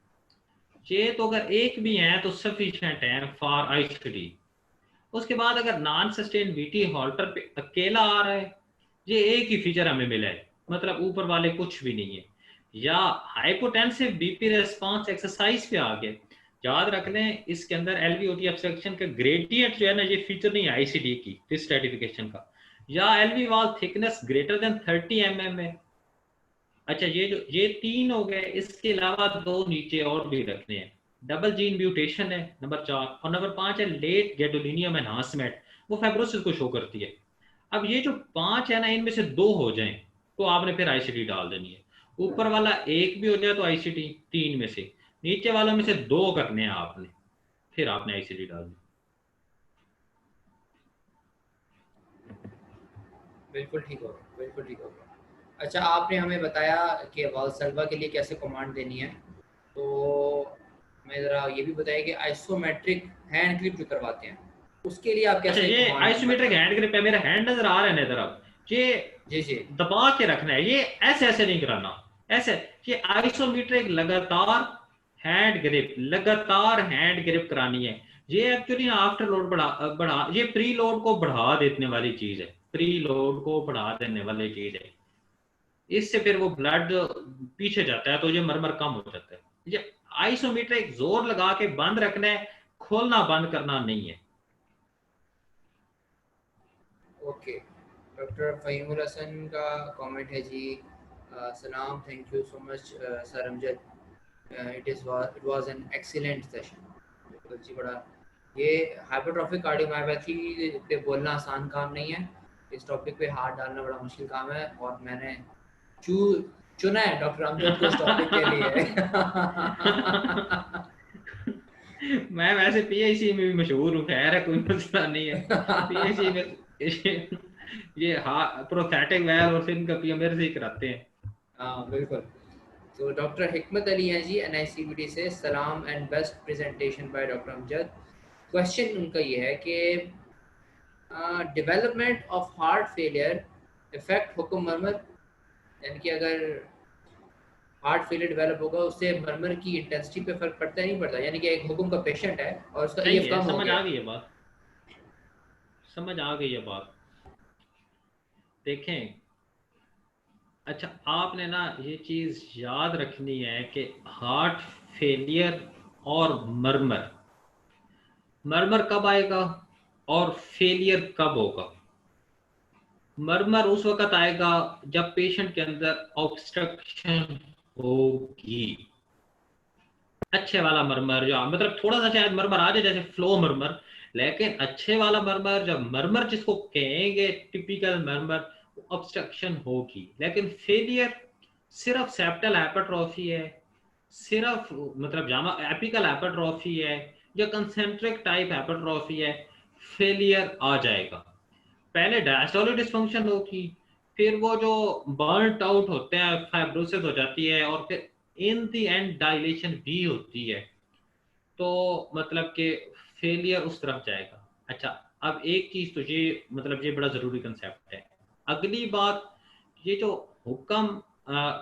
ये तो अगर एक भी है तो सफिशिएंट है फॉर आईसीडी। उसके बाद अगर नॉन सस्टेन बीटी हॉल्टर पे अकेला आ रहा है, ये एक ही फीचर हमें मिला है, मतलब ऊपर वाले कुछ भी नहीं है, या हाइपोटेंसिव बीपी रिस्पांस एक्सरसाइज पे आ गया। याद रख लें इसके अंदर एलवीओटी ऑब्स्ट्रक्शन का ग्रेडियंट जो है ना, ये फीचर नहीं है आईसीडी की रिस्क स्ट्रेटिफिकेशन का, या LV wall thickness greater than 30 है। अच्छा, ये 3 हो गए, इसके अलावा 2 नीचे और भी रखने हैं। डबल जीन म्यूटेशन है नंबर 4, और नंबर 5 है लेट गैडोलिनियम एनहांसमेंट, वो फाइब्रोसिस को शो करती है। अब ये जो 5 है ना, इनमें से 2 हो जाएं तो आपने फिर आईसीटी डाल देनी है। ऊपर वाला एक भी हो जाए तो आईसीटी 3 में से, नीचे वालों में से 2 करने हैं आपने, फिर आपने आईसीटी डालनी। बिल्कुल ठीक होगा, बिल्कुल ठीक होगा। अच्छा, आपने हमें बताया कि वालसल्वा के लिए कैसे कमांड देनी है, तो मैं ज़रा ये भी बताया कि आइसोमेट्रिक हैंड ग्रिप जो करवाते हैं उसके लिए आप अच्छा, कैसे ये कमांड आइसोमेट्रिक करते हैं? हैंड ग्रिप है, मेरा हैंड नजर आ रहा है ना इधर, आप ये जी जी। दबा के रखना है, ये ऐसे ऐसे नहीं कराना, ऐसे। ये आइसोमेट्रिक लगातार हैंड ग्रिप, लगातार हैंड ग्रिप करानी है। ये एक्चुअली आफ्टर लोड बढ़ा ये प्री लोड को बढ़ा देने वाली चीज है, प्री लोड को बढ़ा देने वाली चीज है। इससे फिर वो ब्लड पीछे जाता है तो ये मरमर कम हो जाता है। ये आइसोमेट्रिक जोर लगा के बंद रखना है, खोलना बंद करना नहीं है। ओके। डॉक्टर फ़हीमुल हसन का कमेंट है जी, सलाम, thank you so much sir Amjad, it was an excellent session. बिल्कुल जी, बड़ा ये हाइपरट्रॉफिक कार्डियोमायोपैथी पे बोलना आसान काम नहीं है, इस टॉपिक पे हाथ डालना बड़ा मुश्किल काम है, और मैंने चू चुना है डॉक्टर अमजद को इस टॉपिक के लिए। मैं वैसे पीएचसी में भी मशहूर हूँ, खैर है, कोई मसला नहीं है। पीएचसी में ये प्रोस्थेटिक वेल और फिन का पीएम मेरे से ही कराते हैं। हाँ बिल्कुल। तो डॉक्टर हिकमत अली हैं जी एनआईसीबीटी से, सलाम and best presentation by doctor Amjad. Question उनका ये है कि development of heart failure effect हुक्म मरमर, यानी कि अगर हार्ट फेलियर डेवलप होगा उससे मरमर की इंटेंसिटी पे फर्क पड़ता है नहीं पड़ता, यानी कि एक हुक्म का पेशेंट है और उसका सही ईएफ है, कम हो समझ गया। आ गई है बात, समझ आ गई है बात। देखें, अच्छा आपने ना ये चीज याद रखनी है कि हार्ट फेलियर और मरमर, मरमर कब आएगा और फेलियर कब होगा। मरमर उस वक्त आएगा जब पेशेंट के अंदर ऑब्स्ट्रक्शन होगी। अच्छे वाला मरमर, जो मतलब थोड़ा सा शायद मरमर आ जाए जैसे फ्लो मरमर, लेकिन अच्छे वाला मरमर, जब मरमर जिसको कहेंगे टिपिकल मरमर, ऑब्स्ट्रक्शन होगी। लेकिन फेलियर सिर्फ सेप्टल हाइपरट्रॉफी है, सिर्फ मतलब जामा एपिकल हाइपरट्रॉफी है या कंसेंट्रिक टाइप हाइपरट्रॉफी है, फेलियर आ जाएगा। पहले डायस्टोलिक डिसफंक्शन होगी, फिर वो जो बर्नट आउट होते हैं, फाइब्रोसिस हो जाती है, और फिर इन द एंड डायलेशन भी होती है। तो मतलब कि फेलियर उस तरफ जाएगा। अच्छा, अब एक चीज तो ये मतलब ये बड़ा जरूरी कंसेप्ट है। अगली बात, ये जो हुक्म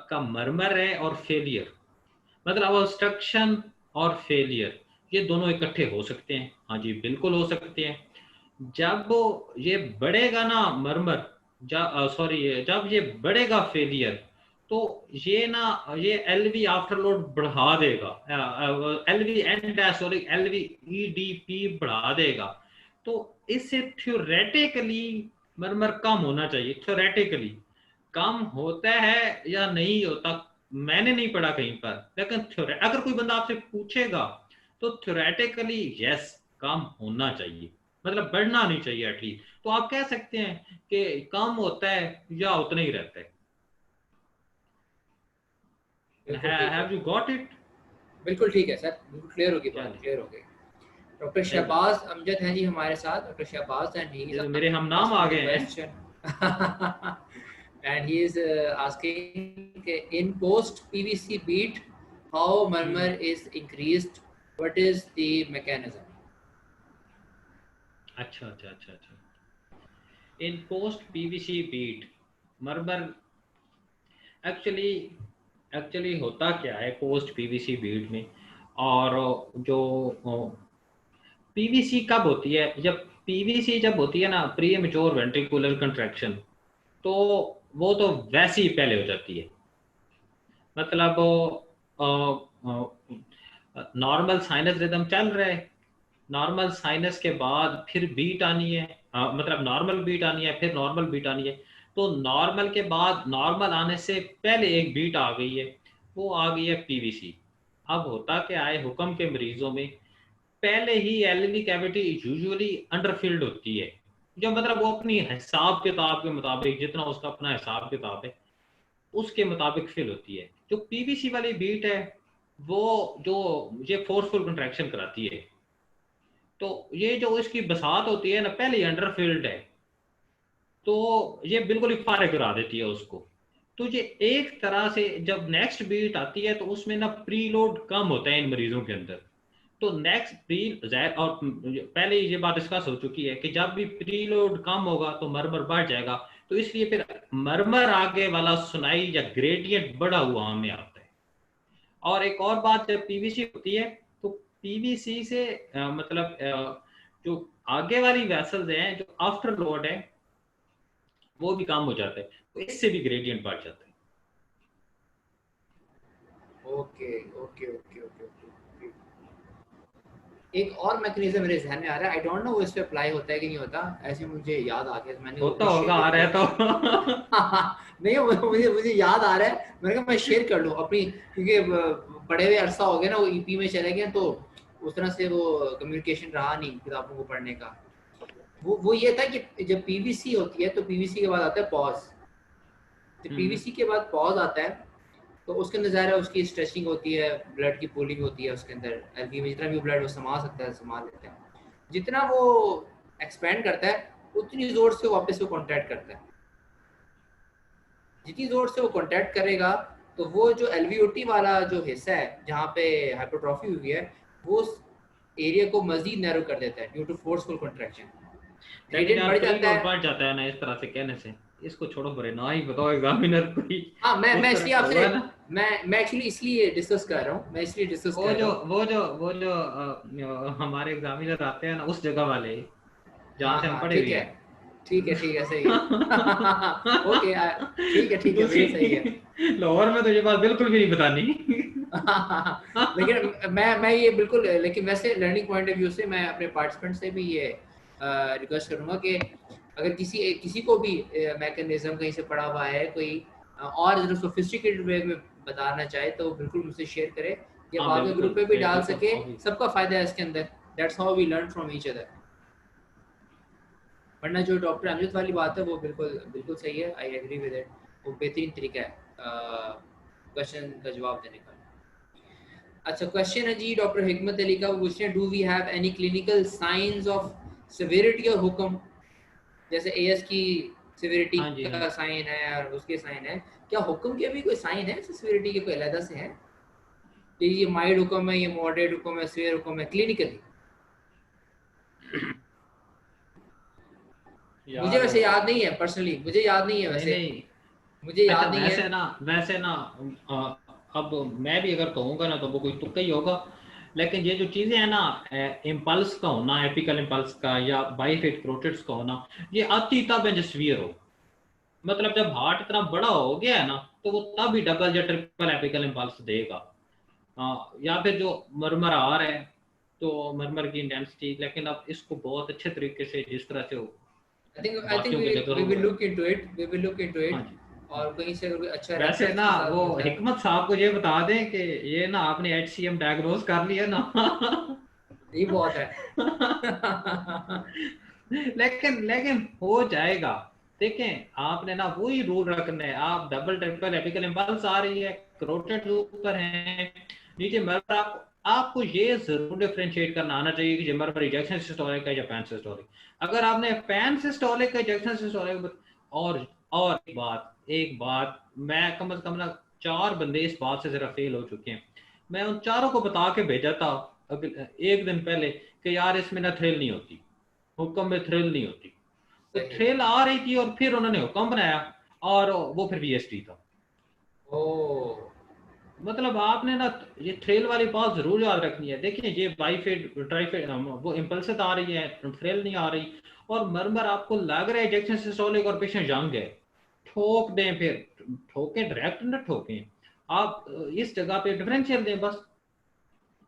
का मरमर है और फेलियर, मतलब ऑब्स्ट्रक्शन और फेलियर, ये दोनों इकट्ठे हो सकते हैं। हाँ जी, बिल्कुल हो सकते हैं। जब ये बढ़ेगा ना मरमर, सॉरी, जब ये बढ़ेगा फेलियर, तो ये ना ये एलवी आफ्टर लोड बढ़ा देगा, LV end sorry LV EDP बढ़ा देगा। तो इससे थ्योरेटिकली मरमर कम होना चाहिए। थ्योरेटिकली कम होता है या नहीं होता मैंने नहीं पढ़ा कहीं पर, लेकिन अगर कोई बंदा आपसे पूछेगा तो थ्योरेटिकली यस, कम होना चाहिए, मतलब बढ़ना नहीं चाहिए एटलीस्ट। तो आप कह सकते हैं कि कम होता है या उतना ही रहता बिल्कुल है। ठीक है, हैव यू गॉट इट? बिल्कुल ठीक है सर, बिल्कुल क्लियर होगी बात, चलिए, क्लियर हो गई। डॉक्टर चलिए, शहबाज अमजद हैं जी हमारे साथ, डॉक्टर शहबाज, एंड ही ये इज तो मेरे हम नाम आ आस्किंग द गए हैं। Question. and he is asking in post PVC beat how murmur is increased, what is the mechanism? अच्छा, अच्छा, अच्छा, अच्छा। In post PVC beat murmur, actually actually होता क्या है पोस्ट पीवीसी बीट में, और जो पीवीसी कब होती है, जब पीवीसी जब होती है ना, प्री मेच्योर वेंट्रिकुलर कंट्रैक्शन, तो वो तो वैसे ही पहले हो जाती है। मतलब नॉर्मल साइनस रिदम चल रहा है, नॉर्मल साइनस के बाद फिर बीट आनी है, मतलब नॉर्मल बीट आनी है, फिर नॉर्मल बीट आनी है। तो नॉर्मल के बाद नॉर्मल आने से पहले एक बीट आ गई है, वो आ गई है पीवीसी। अब होता क्या है हुक्म के मरीजों में, पहले ही एलवी कैविटी यूजुअली अंडरफिल्ड होती है, जो मतलब वो अपनी हिसाब किताब के मुताबिक, जितना उसका अपना हिसाब किताब है उसके मुताबिक फिल होती है। जो पीवीसी वाली बीट है वो जो ये फोर्सफुल कंट्रैक्शन कराती है, तो ये जो इसकी बसात होती है ना, पहले अंडरफिल्ड है, तो ये बिल्कुल ही फारिग करा देती है उसको। तो ये एक तरह से जब नेक्स्ट बीट आती है तो उसमें ना प्रीलोड कम होता है इन मरीजों के अंदर। तो नेक्स्ट और पहले ही ये बात डिस्कस हो चुकी है कि जब भी प्रीलोड कम होगा तो मरमर बढ़ जाएगा, तो इसलिए फिर मरमर आगे वाला सुनाई या ग्रेडियंट बढ़ा हुआ हमें आता है। और एक और बात, जब पीवीसी होती है तो पीवीसी से मतलब जो आगे वाली वेसल्स हैं, जो आफ्टर लोड है, वो भी कम हो जाता है, तो इससे भी ग्रेडियंट बढ़ जाता है। Okay okay okay okay okay. एक और मैकेनिज्म मेरे ध्यान में आ रहा है, आई डोंट नो वो इस पे अप्लाई होता है कि नहीं होता, ऐसे मुझे याद आ गया, मैंने वो होता भी होगा, शेयर आ रहा है किया। तो नहीं, मुझे मुझे याद आ रहा है, मैंने कहा मैं शेयर कर लूं अपनी, क्योंकि बड़े हुए अरसा हो गया ना, वो ईपी में चले गए, तो उस तरह से वो कम्युनिकेशन रहा नहीं किताबों को पढ़ने का। वो ये था कि जब पीवीसी होती है तो पीवीसी के बाद आता है पॉज। जब पीवीसी के बाद पॉज आता है तो उसके अंदर ज़ाहिर है उसकी स्ट्रेचिंग होती है, ब्लड की पूलिंग होती है उसके अंदर, एलवी में जितना भी ब्लड वो संभाल सकता है संभाल लेता है। जितना वो एक्सपेंड करता है उतनी जोर से वापस वो कॉन्ट्रैक्ट करता है। जितनी जोर से वो कॉन्ट्रैक्ट करेगा तो वो जो एलवीओटी वाला जो हिस्सा है जहाँ पे हाइपरट्रॉफी हुई है, वो उस एरिया को मजीद नैरो कर देता है ड्यू टू फोर्सफुल कॉन्ट्रैक्शन। लेकिन ग्रेडियंट यार बढ़ जाता प्रीलोड है। बढ़ जाता है ना इस तरह से कहने से, इसको छोड़ो, बुरे ना ही बताओ एग्जामिनर कोई हाँ, मैं उस तरह इसलिए का आपसे होगा ना। मैं एक्चुअली इसलिए डिस्कस कर रहा हूँ, मैं इसलिए डिस्कस वो कर जो रहा हूँ। वो जो हमारे एग्जामिनर आते हैं ना उस जगह वाले, जहाँ हाँ से हम हाँ पढ़े ठीक हुए है, हैं। ठीक है, सही है। ओके, ठीक है, दूसरी फिर सही है। लाहौर में तो ये बात बिल्कुल भी नहीं बतानी। लेकिन मैं ये बिल्कुल, लेकिन वैसे लर्निंग पॉइंट ऑफ व्यू से मैं अपने पार्टिसिपेंट से भी ये रिक्वेस्ट करूंगा कि अगर किसी किसी को भी मैकेनिज्म कहीं से पढ़ा हुआ है, कोई और ज़रा सोफिस्टिकेटेड वे में बताना चाहे तो बिल्कुल मुझसे शेयर करे, या हाँ बाद में ग्रुप बिल्कुल, पे भी ये डाल बिल्कुल सके। ऑब्वियस। सबका फायदा है इसके अंदर। That's how we learn from each other. वरना जो डॉक्टर अमृत वाली बात है वो बिल्कुल बिल्कुल सही है, आई एग्री विद इट। वो बेहतरीन तरीका है क्वेश्चन का जवाब देने का। अच्छा, क्वेश्चन है जी डॉक्टर हिकमत अली का, वो पूछते हैं do we have any clinical science of severity और हुक्म, जैसे एएस की सिविरिटी हाँ जी, हाँ का जी। साइन है और उसके साइन है, क्या हुक्म के भी कोई साइन है सिविरिटी के, कोई अलग से है कि ये माइल्ड हुक्म है, ये मॉडरेट हुक्म है, सीवियर हुक्म है क्लिनिकली? मुझे यार वैसे याद नहीं है, पर्सनली मुझे याद नहीं है नहीं वैसे, नहीं, मुझे अच्छा याद नहीं है। वैसे ना अब मैं भी अगर कहूँगा ना तो वो कोई तुक्का ही होगा। लेकिन ये जो चीज़ें हैं ना, इम्पल्स का होना, एपिकल इम्पल्स का या बाइफेट करोटिड्स का होना, ये आती तब है जब सीवियर हो। मतलब जब हार्ट इतना बड़ा हो गया है ना, तो वो तब ही डबल या ट्रिपल एपिकल इम्पल्स देगा। या फिर जो मरमर आ रहा है, तो मरमर की इंटेंसिटी, लेकिन अब इसको बहुत अच्छे तरीके से जिस तरह से आई थिंक बाकियों की जगह वी विल हुआ है। Look into it, we will look into हाँ इट। जी, हाँ और जी। कहीं से अगर कोई अच्छा वैसे रेफरेंस ना के साथ वो मिल जाए। हिकमत साहब को ये बता दें कि ये ना आपने HCM डायग्नोज कर लिया ना। ये बहुत है। लेकिन लेकिन हो जाएगा। देखें, आपने ना वही रूल रखना है। आप डबल ट्रिपल एपिकल इम्पल्स आ रही है, करोटेड ऊपर है, नीचे मरमर, आपको ये जरूर डिफरेंशिएट करना आना चाहिए कि मरमर इजेक्शन सिस्टोलिक है या पैन सिस्टोलिक। अगर आपने पैन सिस्टोलिक का इजेक्शन सिस्टोलिक, और और एक बात मैं कम से कम ना 4 बंदे इस बात से जरा फेल हो चुके हैं। मैं उन चारों को बता के भेजा था एक दिन पहले कि यार इसमें ना थ्रिल नहीं होती, हुक्म में थ्रिल नहीं होती। तो सही। थ्रिल आ रही थी और फिर उन्होंने हुक्म बनाया, और वो फिर VST था। ओ, मतलब आपने ना ये थ्रिल वाली बात जरूर याद रखनी है। देखिए, ये बाइफेड ट्राइफेड वो इम्पल्सिव आ रही है, थ्रिल नहीं आ रही, और मरमर आपको लग रहा है इंजेक्शन सिस्टोलिक और पेशेंट यंग है, ठोक दें, फिर ठोकें, डायरेक्ट ना ठोकें। आप इस जगह पे डिफरेंशियल दें बस,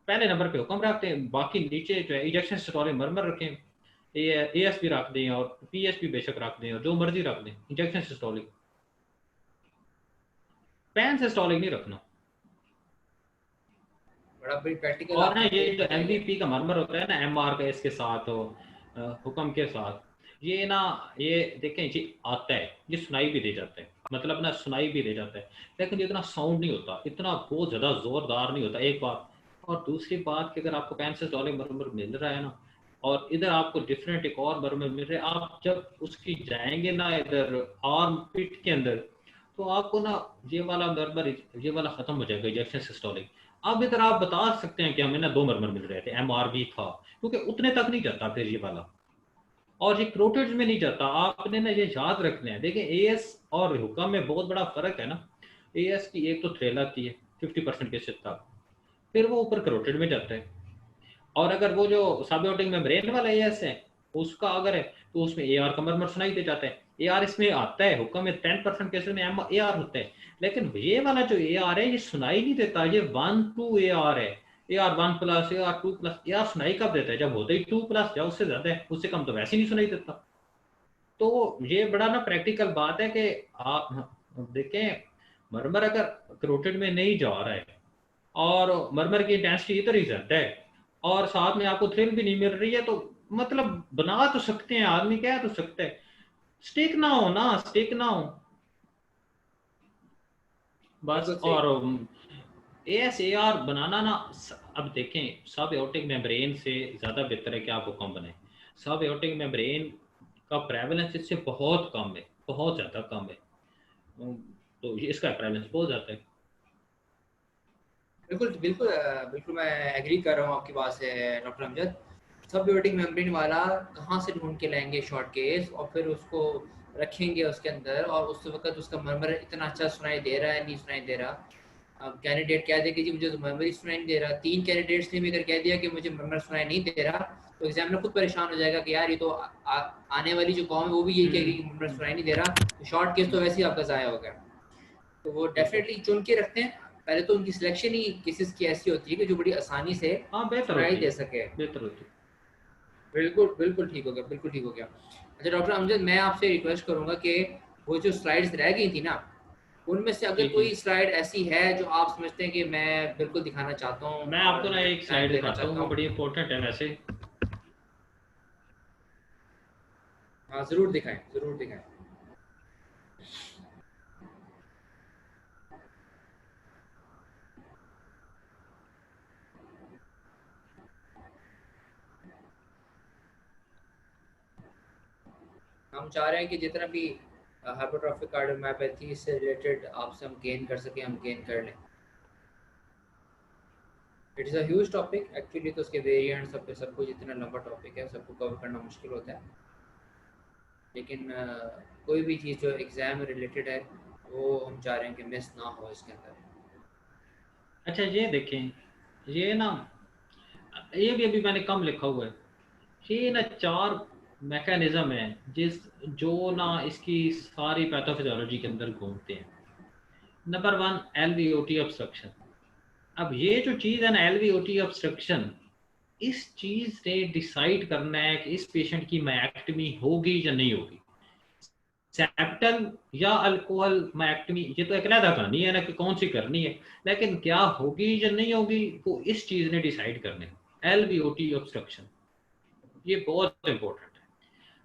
पहले नंबर पे हुक्म रखते हैं, बाकी नीचे जो है इंजेक्शन सिस्टोलिक मरमर रखें, ASP रख दें और PSP बेशक रख दें और जो मर्जी रख दें, इंजेक्शन सिस्टोलिक, पैन सिस्टोलिक नहीं रखना। बड़ा बड़ी प्रैक्टिकल और ना आपने ये ट्रिक जो बताई है। MVP का मरमर होता है ना, MR का इसके साथ हो, हुक्म के साथ, ये ना, ये देखें, ये आता है, ये सुनाई भी दे जाता है, मतलब ना सुनाई भी दे जाता है, लेकिन ये इतना साउंड नहीं होता, इतना बहुत ज़्यादा जोरदार नहीं होता, एक बात। और दूसरी बात कि अगर आपको पैन सिस्टोलिक मरमर मिल रहा है ना, और इधर आपको डिफरेंट एक और मर्मर मिल रहे हैं। आप जब उसकी जाएंगे ना इधर आर्म पिट के अंदर, तो आपको ना ये वाला मर्मर, ये वाला खत्म हो जाएगा, इजेक्शन सिस्टोलिक। अब इधर आप बता सकते हैं कि हमें ना दो मर्मर मिल रहे थे, एमआरबी था, क्योंकि उतने तक नहीं जाता फिर ये वाला, और ये क्रोटेड्स में नहीं जाता। आपने ना ये याद रखना है। देखिए एएस और हुक्म में बहुत बड़ा फर्क है ना। एएस की एक तो थ्रिल आती है 50% केसेस तक, फिर वो ऊपर करोटेड में जाता है। और अगर वो जो साबियोटिक मेम्ब्रेन वाला एएस है उसका अगर है, तो उसमें एआर का मरमर सुनाई दे जाता है। एआर इसमें आता है, हुक्म में 10% केसेस में एआर होता है, लेकिन ये वाला जो एआर है ये सुनाई नहीं देता। ये 1-2 एआर है, AR1+, AR2+। एआर सुनाई कब देता है? जब होता ही 2+ या उससे ज्यादा है, उससे कम तो वैसे ही नहीं सुनाई देता। तो ये बड़ा ना प्रैक्टिकल बात है कि आप देखें, मरमर अगर करोटेड में नहीं जा रहा है और मरमर की इंटेंसिटी इधर ही ज्यादा है और साथ में आपको थ्रिल भी नहीं मिल रही है, तो मतलब बना तो सकते हैं, आदमी कह तो सकता है, स्टिक ना हो ना, स्टिक ना हो बिल्कुल बस। सही। और ASAR बनाना ना, अब देखें सब एओर्टिक मेम्ब्रेन से ज़्यादा बेहतर है कि आप हुक्म बनाएं। सब एओर्टिक मेम्ब्रेन का प्रेवलेंस इससे बहुत कम है, बहुत ज़्यादा कम है। तो इसका प्रेवलेंस बहुत ज़्यादा है। बिल्कुल बिल्कुल बिल्कुल मैं एग्री कर रहा हूँ आपकी बात से डॉक्टर अमजद। सब ब्यूटिक मेम्ब्रेन वाला कहाँ से ढूंढ के लाएंगे शॉर्ट केस और फिर उसको रखेंगे उसके अंदर, और उस वक्त उसका मरमर इतना अच्छा सुनाई दे रहा है नहीं सुनाई दे रहा। अब कैंडिडेट कह दे कि जी मुझे तो मरमर ही सुनाई नहीं दे रहा, 3 कैंडिडेट्स ने भी अगर कह दिया कि मुझे मरमर सुनाई नहीं दे रहा, तो एग्जामिनर खुद परेशान हो जाएगा कि यार ये तो आने वाली जो कौम है वो भी यही कहेगी कि मरमर सुनाई नहीं दे रहा, तो शॉर्ट केस तो वैसे ही आपका ज़ाया हो गया। तो वो बिल्कुल डेफिनेटली चुन के रखते हैं। पहले तो उनकी सिलेक्शन ही केसेस की ऐसी होती है कि जो बड़ी आसानी से हाँ, बेहतर सुनाई होती दे है, सके। बेहतर होती है। बिल्कुल बिल्कुल ठीक हो गया, बिल्कुल ठीक हो गया। अच्छा डॉक्टर अमजद, मैं आपसे रिक्वेस्ट करूंगा कि वो जो स्लाइड्स रह गई थी ना, उनमें से अगर जी जी, कोई स्लाइड ऐसी है जो आप समझते हैं कि मैं बिल्कुल दिखाना चाहता हूँ मैं और आपको ना मैं एक टाइम स्लाइड देना दिखाता हूँ, चाहता वो हूँ। बड़ी इंपॉर्टेंट है वैसे। हाँ ज़रूर दिखाएं, ज़रूर दिखाएं। हम चाह रहे हैं कि जितना भी हाइपरट्रॉफिक कार्डियोमायोपैथी से रिलेटेड आपसे हम गेन कर सकें, हम गेन कर लें। It is a huge topic actually, तो उसके वेरिएंट सब कुछ इतना लंबा टॉपिक है, सबको कवर करना मुश्किल होता है। लेकिन कोई भी चीज़ जो एग्ज़ाम रिलेटेड है वो हम चाह रहे हैं कि मिस ना हो इसके अंदर। अच्छा ये देखें, ये ना, ये भी अभी मैंने कम लिखा हुआ है। ये ना 4 मैकेनिज्म है जिस जो ना इसकी सारी पैथोफिजियोलॉजी के अंदर घूमते हैं। Number 1, LVOT obstruction. अब ये जो चीज़ है ना एलवीओटी ऑब्स्ट्रक्शन, इस चीज़ ने डिसाइड करना है कि इस पेशेंट की मायक्टमी होगी या नहीं होगी। सेप्टल या अल्कोहल मायक्टमी, ये तो एक अलग कहानी है ना कि कौन सी करनी है, लेकिन क्या होगी या नहीं होगी वो इस चीज़ ने डिसाइड करना है, एलवीओटी ऑब्स्ट्रक्शन। ये बहुत इंपॉर्टेंट है।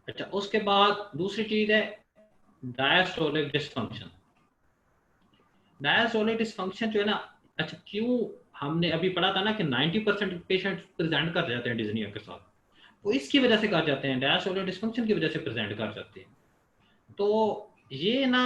अच्छा, उसके बाद दूसरी चीज है डायस्टोलिक डिसफंक्शन। डायस्टोलिक डिसफंक्शन जो है ना, अच्छा क्यों, हमने अभी पढ़ा था ना कि 90% पेशेंट प्रेजेंट कर जाते हैं डिजनिया के साथ, वो इसकी वजह से कर जाते हैं, डायस्टोलिक डिसफंक्शन की वजह से प्रेजेंट कर जाते हैं। तो ये ना,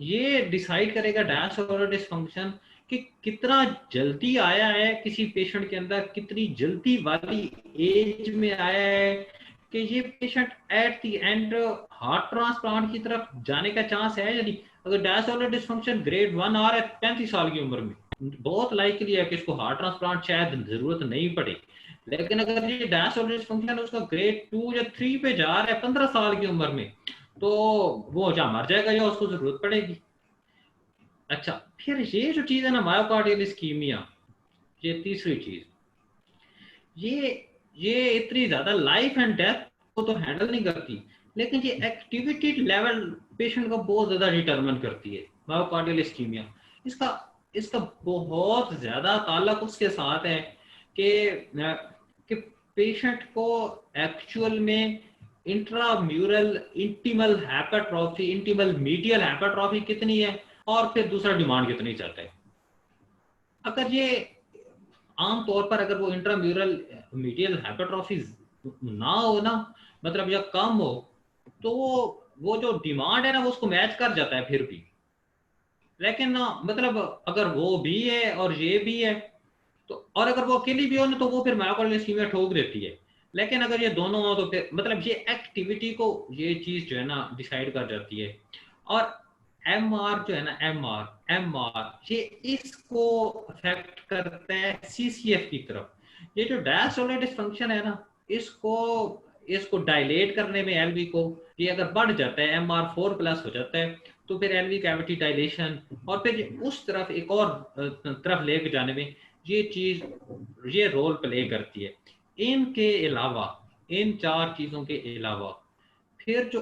ये डिसाइड करेगा डायस्टोलिक डिसफंक्शन कि कितना जल्दी आया है किसी पेशेंट के अंदर, कितनी जल्दी वाली एज में आया है, कि ये patient at the end heart transplant की तरफ जाने का चांस है या नहीं। अगर डायस्टोलिक डिसफंक्शन ग्रेड 1 आ रहा है 35 साल की उम्र में, बहुत लाइकली है कि इसको हार्ट ट्रांसप्लांट शायद जरूरत नहीं पड़े। लेकिन अगर ये डायस्टोलिक डिसफंक्शन उसका ग्रेड 2 या 3 पे जा रहा है 15 साल की उम्र में, तो वो या मर जाएगा या उसको जरूरत पड़ेगी। अच्छा, फिर ये जो चीज है ना मायोकार्डियल इस्कीमिया, ये तीसरी चीज, ये ये इतनी ज्यादा लाइफ एंड डेथ को तो हैंडल नहीं करती, लेकिन ये एक्टिविटी लेवल पेशेंट को बहुत ज्यादा डिटरमिन करती है मायोकार्डियल इस्कीमिया। इसका इसका बहुत ज्यादा ताल्लुक उसके साथ है कि कि पेशेंट को एक्चुअल में intramural intimal hypertrophy, intimal medial hypertrophy कितनी है, और फिर दूसरा डिमांड कितनी चाहता है। अगर ये आम तौर पर अगर वो इंट्राम्यूरल मीडियल हाइपरट्रॉफी ना हो ना, मतलब या कम हो, तो वो जो डिमांड है ना वो उसको मैच कर जाता है फिर भी। लेकिन ना मतलब अगर वो भी है और ये भी है तो, और अगर वो अकेली भी हो ना तो वो फिर मायोकार्डियल इस्कीमिया ठोक देती है। लेकिन अगर ये दोनों हो तो फिर मतलब ये एक्टिविटी को ये चीज जो है ना डिसाइड कर जाती है। और एम आर जो है ना, एम आर ये इसको अफेक्ट करता है सीसीएफ की तरफ। ये जो डायस्टोलिक डिसफंक्शन है ना, इसको इसको डायलेट करने में एलवी को, ये अगर बढ़ जाता है एम आर 4+ हो जाता है तो फिर एलवी कैविटी डायलेशन और फिर उस तरफ एक और तरफ लेके जाने में ये चीज ये रोल प्ले करती है। इनके अलावा, इन चार चीजों के अलावा फिर जो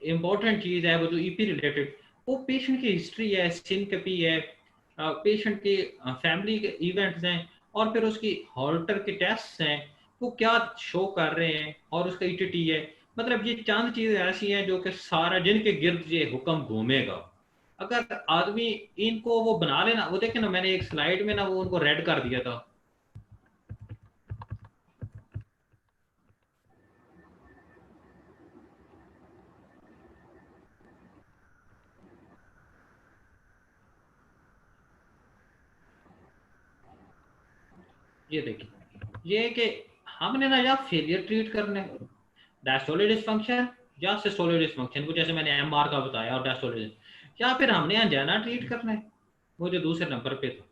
इम्पोर्टेंट चीज है वो जो ईपी रिलेटेड, वो पेशेंट की हिस्ट्री है, सिनकपी है, पेशेंट के फैमिली के इवेंट्स हैं, और फिर उसकी हॉल्टर के टेस्ट हैं, वो क्या शो कर रहे हैं, और उसका ईटीटी है। मतलब ये चंद चीजें ऐसी हैं जो कि सारा जिनके गिर्द ये हुक्म घूमेगा। अगर आदमी इनको वो बना लेना, वो देखे ना मैंने एक स्लाइड में ना वो उनको रेड कर दिया था। ये देखिए, ये कि हमने ना या फेलियर ट्रीट करना है, डायस्टोलिक डिसफंक्शन या सिस्टोलिक डिसफंक्शन को, जैसे मैंने एमआर का बताया और डायस्टोलिक, या फिर हमने अंजाना ट्रीट करना है वो जो दूसरे नंबर पे था,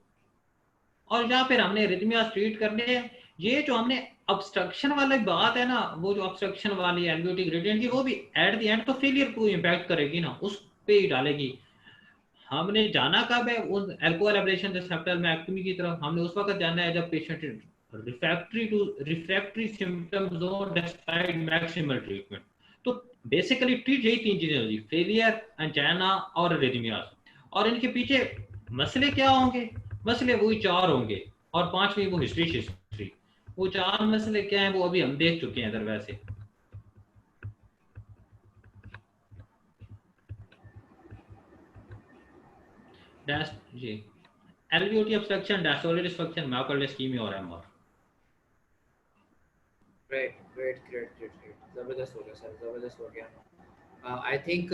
और या फिर हमने रिदमियास ट्रीट करने हैं। ये जो हमने ऑब्स्ट्रक्शन वाली बात है ना, वो जो ऑब्स्ट्रक्शन वाली एल्वेओलिक ग्रेडियंट की, वो भी एट द एंड तो फेलियर को इम्पैक्ट करेगी ना, उस पे ही डालेगी। हमने जाना कब है उन अल्कोहल एब्रेशन रिसेप्टर मैक्टमी की तरफ, हमने उस वक्त जाना है जब पेशेंट रिफ्रैक्टरी सिम्टम्स हो डिस्पाइट मैक्सिमल ट्रीटमेंट। तो बेसिकली ट्रीट यही तीन चीजें होती, फेलियर, अंजाना और रिदमियास। और इनके पीछे मसले क्या होंगे? मसले वही चार होंगे, और पांचवी वो हिस्ट्री। वो चार मसले क्या हैं वो अभी हम देख चुके हैं इधर वैसे। डैश जी, LVOT obstruction, diastolic dysfunction, myocardial ischaemia और MR. Great great great great great, ज़बरदस्त हो गया सर, ज़बरदस्त हो गया। I think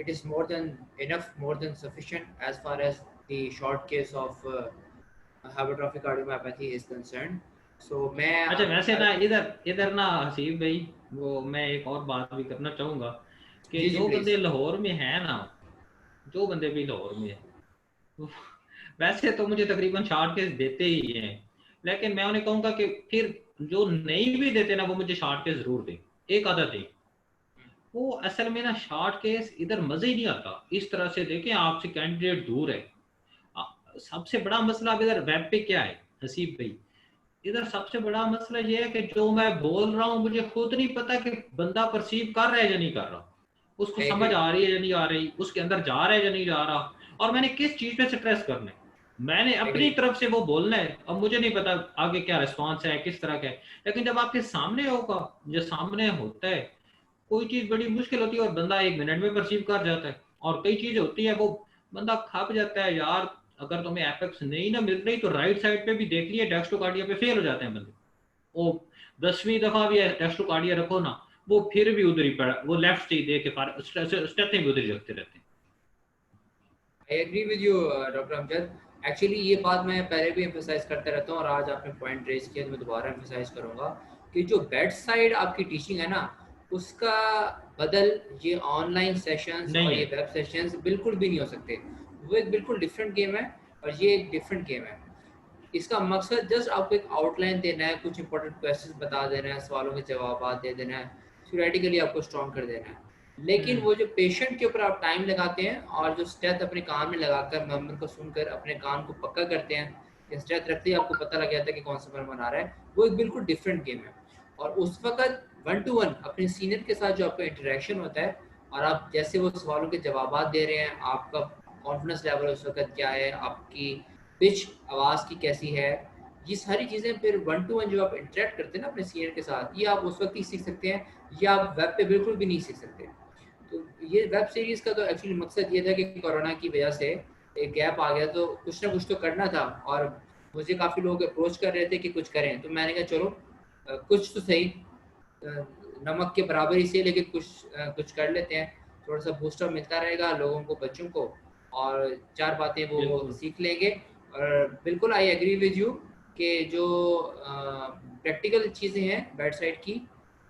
it is more than enough, more than sufficient as far as the short case of hypertrophic cardiomyopathy is concerned. So मैं अच्छा वैसे ना इधर इधर ना हसीब भाई, वो मैं एक और बात भी करना चाहूंगा कि जी जी जो प्लीज। बंदे लाहौर में है ना, जो बंदे भी लाहौर में है, वैसे तो मुझे तकरीबन 60 केस देते ही हैं, लेकिन मैं उन्हें कहूंगा कि फिर जो नहीं भी देते ना वो मुझे 60 केस जरूर दे, एक आधा दे। वो असल में ना 60 केस इधर मजे ही नहीं आता इस तरह से देखें, आपसे कैंडिडेट दूर है। सबसे बड़ा मसला अब इधर वेब पे क्या है हसीब भाई, इधर सबसे बड़ा मसला ये है कि जो मैं बोल रहा हूँ मुझे खुद नहीं पता कि बंदा परसीव कर रहा है या नहीं कर रहा, उसको आई समझ एग्री। आ रही है या नहीं आ रही, उसके अंदर जा रहा है या नहीं जा रहा, और मैंने किस चीज पे स्ट्रेस करना है। मैंने अपनी एग्री। तरफ से वो बोलना है, अब मुझे नहीं पता आगे क्या रिस्पॉन्स है किस तरह का है। लेकिन जब आपके सामने होगा, जो सामने होता है, कोई चीज बड़ी मुश्किल होती है और बंदा 1 मिनट में परसीव कर जाता है, और कई चीज होती है वो बंदा खप जाता है यार। अगर तुम्हें एपेक्स नहीं ना मिल रही तो राइट साइड पे भी देख लिए डेक्स्ट्रोकार्डिया पे फेल हो जाते हैं बंदे। वो 10वीं दफा भी डेक्स्ट्रोकार्डिया रखो ना, वो फिर भी उधर ही पड़ा, वो लेफ्ट ही दे के स्टेप भी उधर ही रखते रहते हैं। I agree with you doctor Amjad. Actually ये बात मैं पहले भी एम्फोसाइज करता रहता हूँ, और आज आपने पॉइंट रेज किया तो मैं दोबारा एम्फोसाइज करूँगा कि जो बेड साइड आपकी टीचिंग है ना, उसका बदल ये ऑनलाइन सेशंस और नहीं ये है। वेब सेशंस बिल्कुल भी नहीं हो सकते। वो एक बिल्कुल डिफरेंट गेम है, और ये एक डिफरेंट गेम है। इसका मकसद जस्ट आपको एक आउटलाइन देना है, कुछ इंपॉर्टेंट क्वेश्चंस बता देना है, सवालों के जवाब दे देना है, थ्योरेटिकली आपको स्ट्रॉन्ग कर देना है। लेकिन वो जो पेशेंट के ऊपर आप टाइम लगाते हैं, और जो स्टेथ अपने कान में लगाकर मेमोरी को सुनकर अपने कान को पक्का करते हैं, या स्टेथ रखते ही आपको पता लग जाता है कि कौन सा मेमोरी आ रहा है, वो एक बिल्कुल डिफरेंट गेम है। और उस वक्त 1 to 1 अपने सीनियर के साथ जो आपका इंटरेक्शन होता है, और आप जैसे वो सवालों के जवाब दे रहे हैं, आपका कॉन्फिडेंस लेवल उस वक्त क्या है, आपकी पिच आवाज़ की कैसी है, ये सारी चीज़ें फिर 1 to 1 जो आप इंटरेक्ट करते हैं ना अपने सीनियर के साथ, ये आप उस वक्त ही सीख सकते हैं, ये आप वेब पे बिल्कुल भी नहीं सीख सकते। तो ये वेब सीरीज़ का तो एक्चुअली मकसद ये था कि कोरोना की वजह से एक गैप आ गया, तो कुछ ना कुछ तो करना था, और मुझे काफ़ी लोग अप्रोच कर रहे थे कि कुछ करें, तो मैंने कहा चलो कुछ तो सही, नमक के बराबर ही से, लेकिन कुछ कर लेते हैं, थोड़ा सा बूस्टअप मिलता रहेगा लोगों को, बच्चों को, और 4 बातें वो बिल्कुल सीख लेंगे। और बिल्कुल आई एग्री विद यू कि जो प्रैक्टिकल चीज़ें हैं बैड साइड की,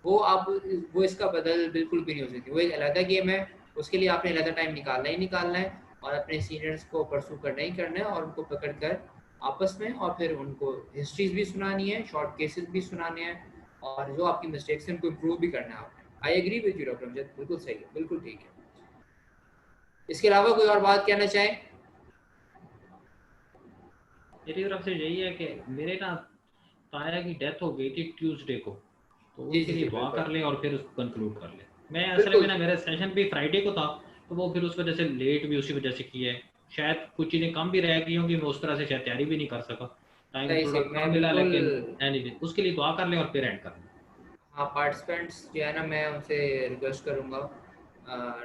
वो आप वो इसका बदल बिल्कुल भी नहीं हो सकती। वो एक अलग गेम है, उसके लिए आपने अलग टाइम निकालना ही निकालना है, और अपने सीनियर्स को परसू करना ही करना है, और उनको पकड़ कर आपस में, और फिर उनको हिस्ट्रीज भी सुनानी है, शॉर्ट केसेस भी सुनाने हैं, और जो आपकी मिस्टेक्स हैं उनको इम्प्रूव भी करना है आपने। I agree with you doctor Amjad, बिल्कुल सही है, बिल्कुल ठीक है। इसके अलावा कोई और बात कहना चाहें? मेरी तरफ से यही है कि मेरे ना ताया की डेथ हो गई थी ट्यूसडे को, तो जी उसके जी लिए जी, दुआ बिल्कुल कर ले और फिर उसको कंक्लूड कर ले। मैं असल में बिल्कुल। ना मेरा सेशन भी फ्राइडे को था, तो वो फिर उस वजह से लेट भी उसी वजह से की है। शायद कुछ चीज़ें कम भी रह गई होंगी, मैं उस तरह से शायद तैयारी भी नहीं कर सका, टाइम सही थोड़ा सही, कम मैं मिला, बिल्कुल। लेकिन एनीवे उसके लिए दुआ कर ले और फिर एंड कर ले। हाँ, पार्टिसिपेंट्स जो है ना, मैं उनसे रिक्वेस्ट करूँगा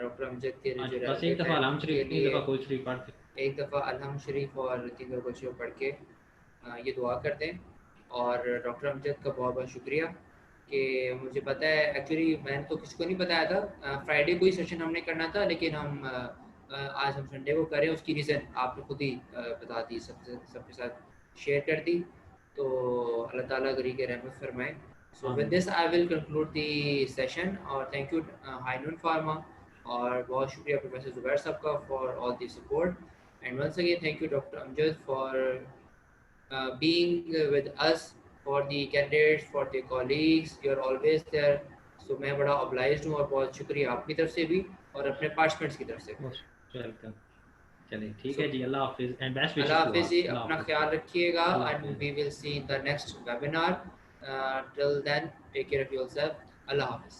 डॉक्टर अमजद के आज जो बस एक रहमत दफ़ा है अलहम उनके शरीफ 3 लिए दफ़ा कोई शरीफ पढ़ के। एक दफ़ा अलहम शरीफ और 3 दफ़ा पढ़ के ये दुआ कर दें। और डॉक्टर अमजद का बहुत बहुत शुक्रिया कि मुझे पता है, एक्चुअली मैंने तो किसी को नहीं बताया था, फ्राइडे को ही सेशन हमने करना था, लेकिन हम आज हम संडे को करें, उसकी रीज़न आपने खुद ही बता दी, सबके साथ शेयर कर दी। तो अल्लाह ताला गरी के रहमत फरमाए। सो विद आमीन। This I will conclude the session, और थैंक यू हाइनून फार्मा, और बहुत शुक्रिया प्रोफेसर ज़ुबैर साहब का for all the support. And once again thank you doctor Amjad for being with us, for the candidates, for the colleagues, you are always there. So मैं बड़ा obliged हूँ, और बहुत शुक्रिया आपकी तरफ से भी और अपने पार्टिसिपेंट्स की तरफ से भी। Most welcome. चलिए ठीक So है जी, अल्लाह हाफिज़ एंड बेस्ट अल्लाह विशेस टू हाफिज़ ऑल। जी, अल्लाह अपना हाफिज़। ख्याल रखिएगा, अल्लाह and हाफिज़। we will see in the next webinar. Till then, take care of yourself. Allah Hafiz.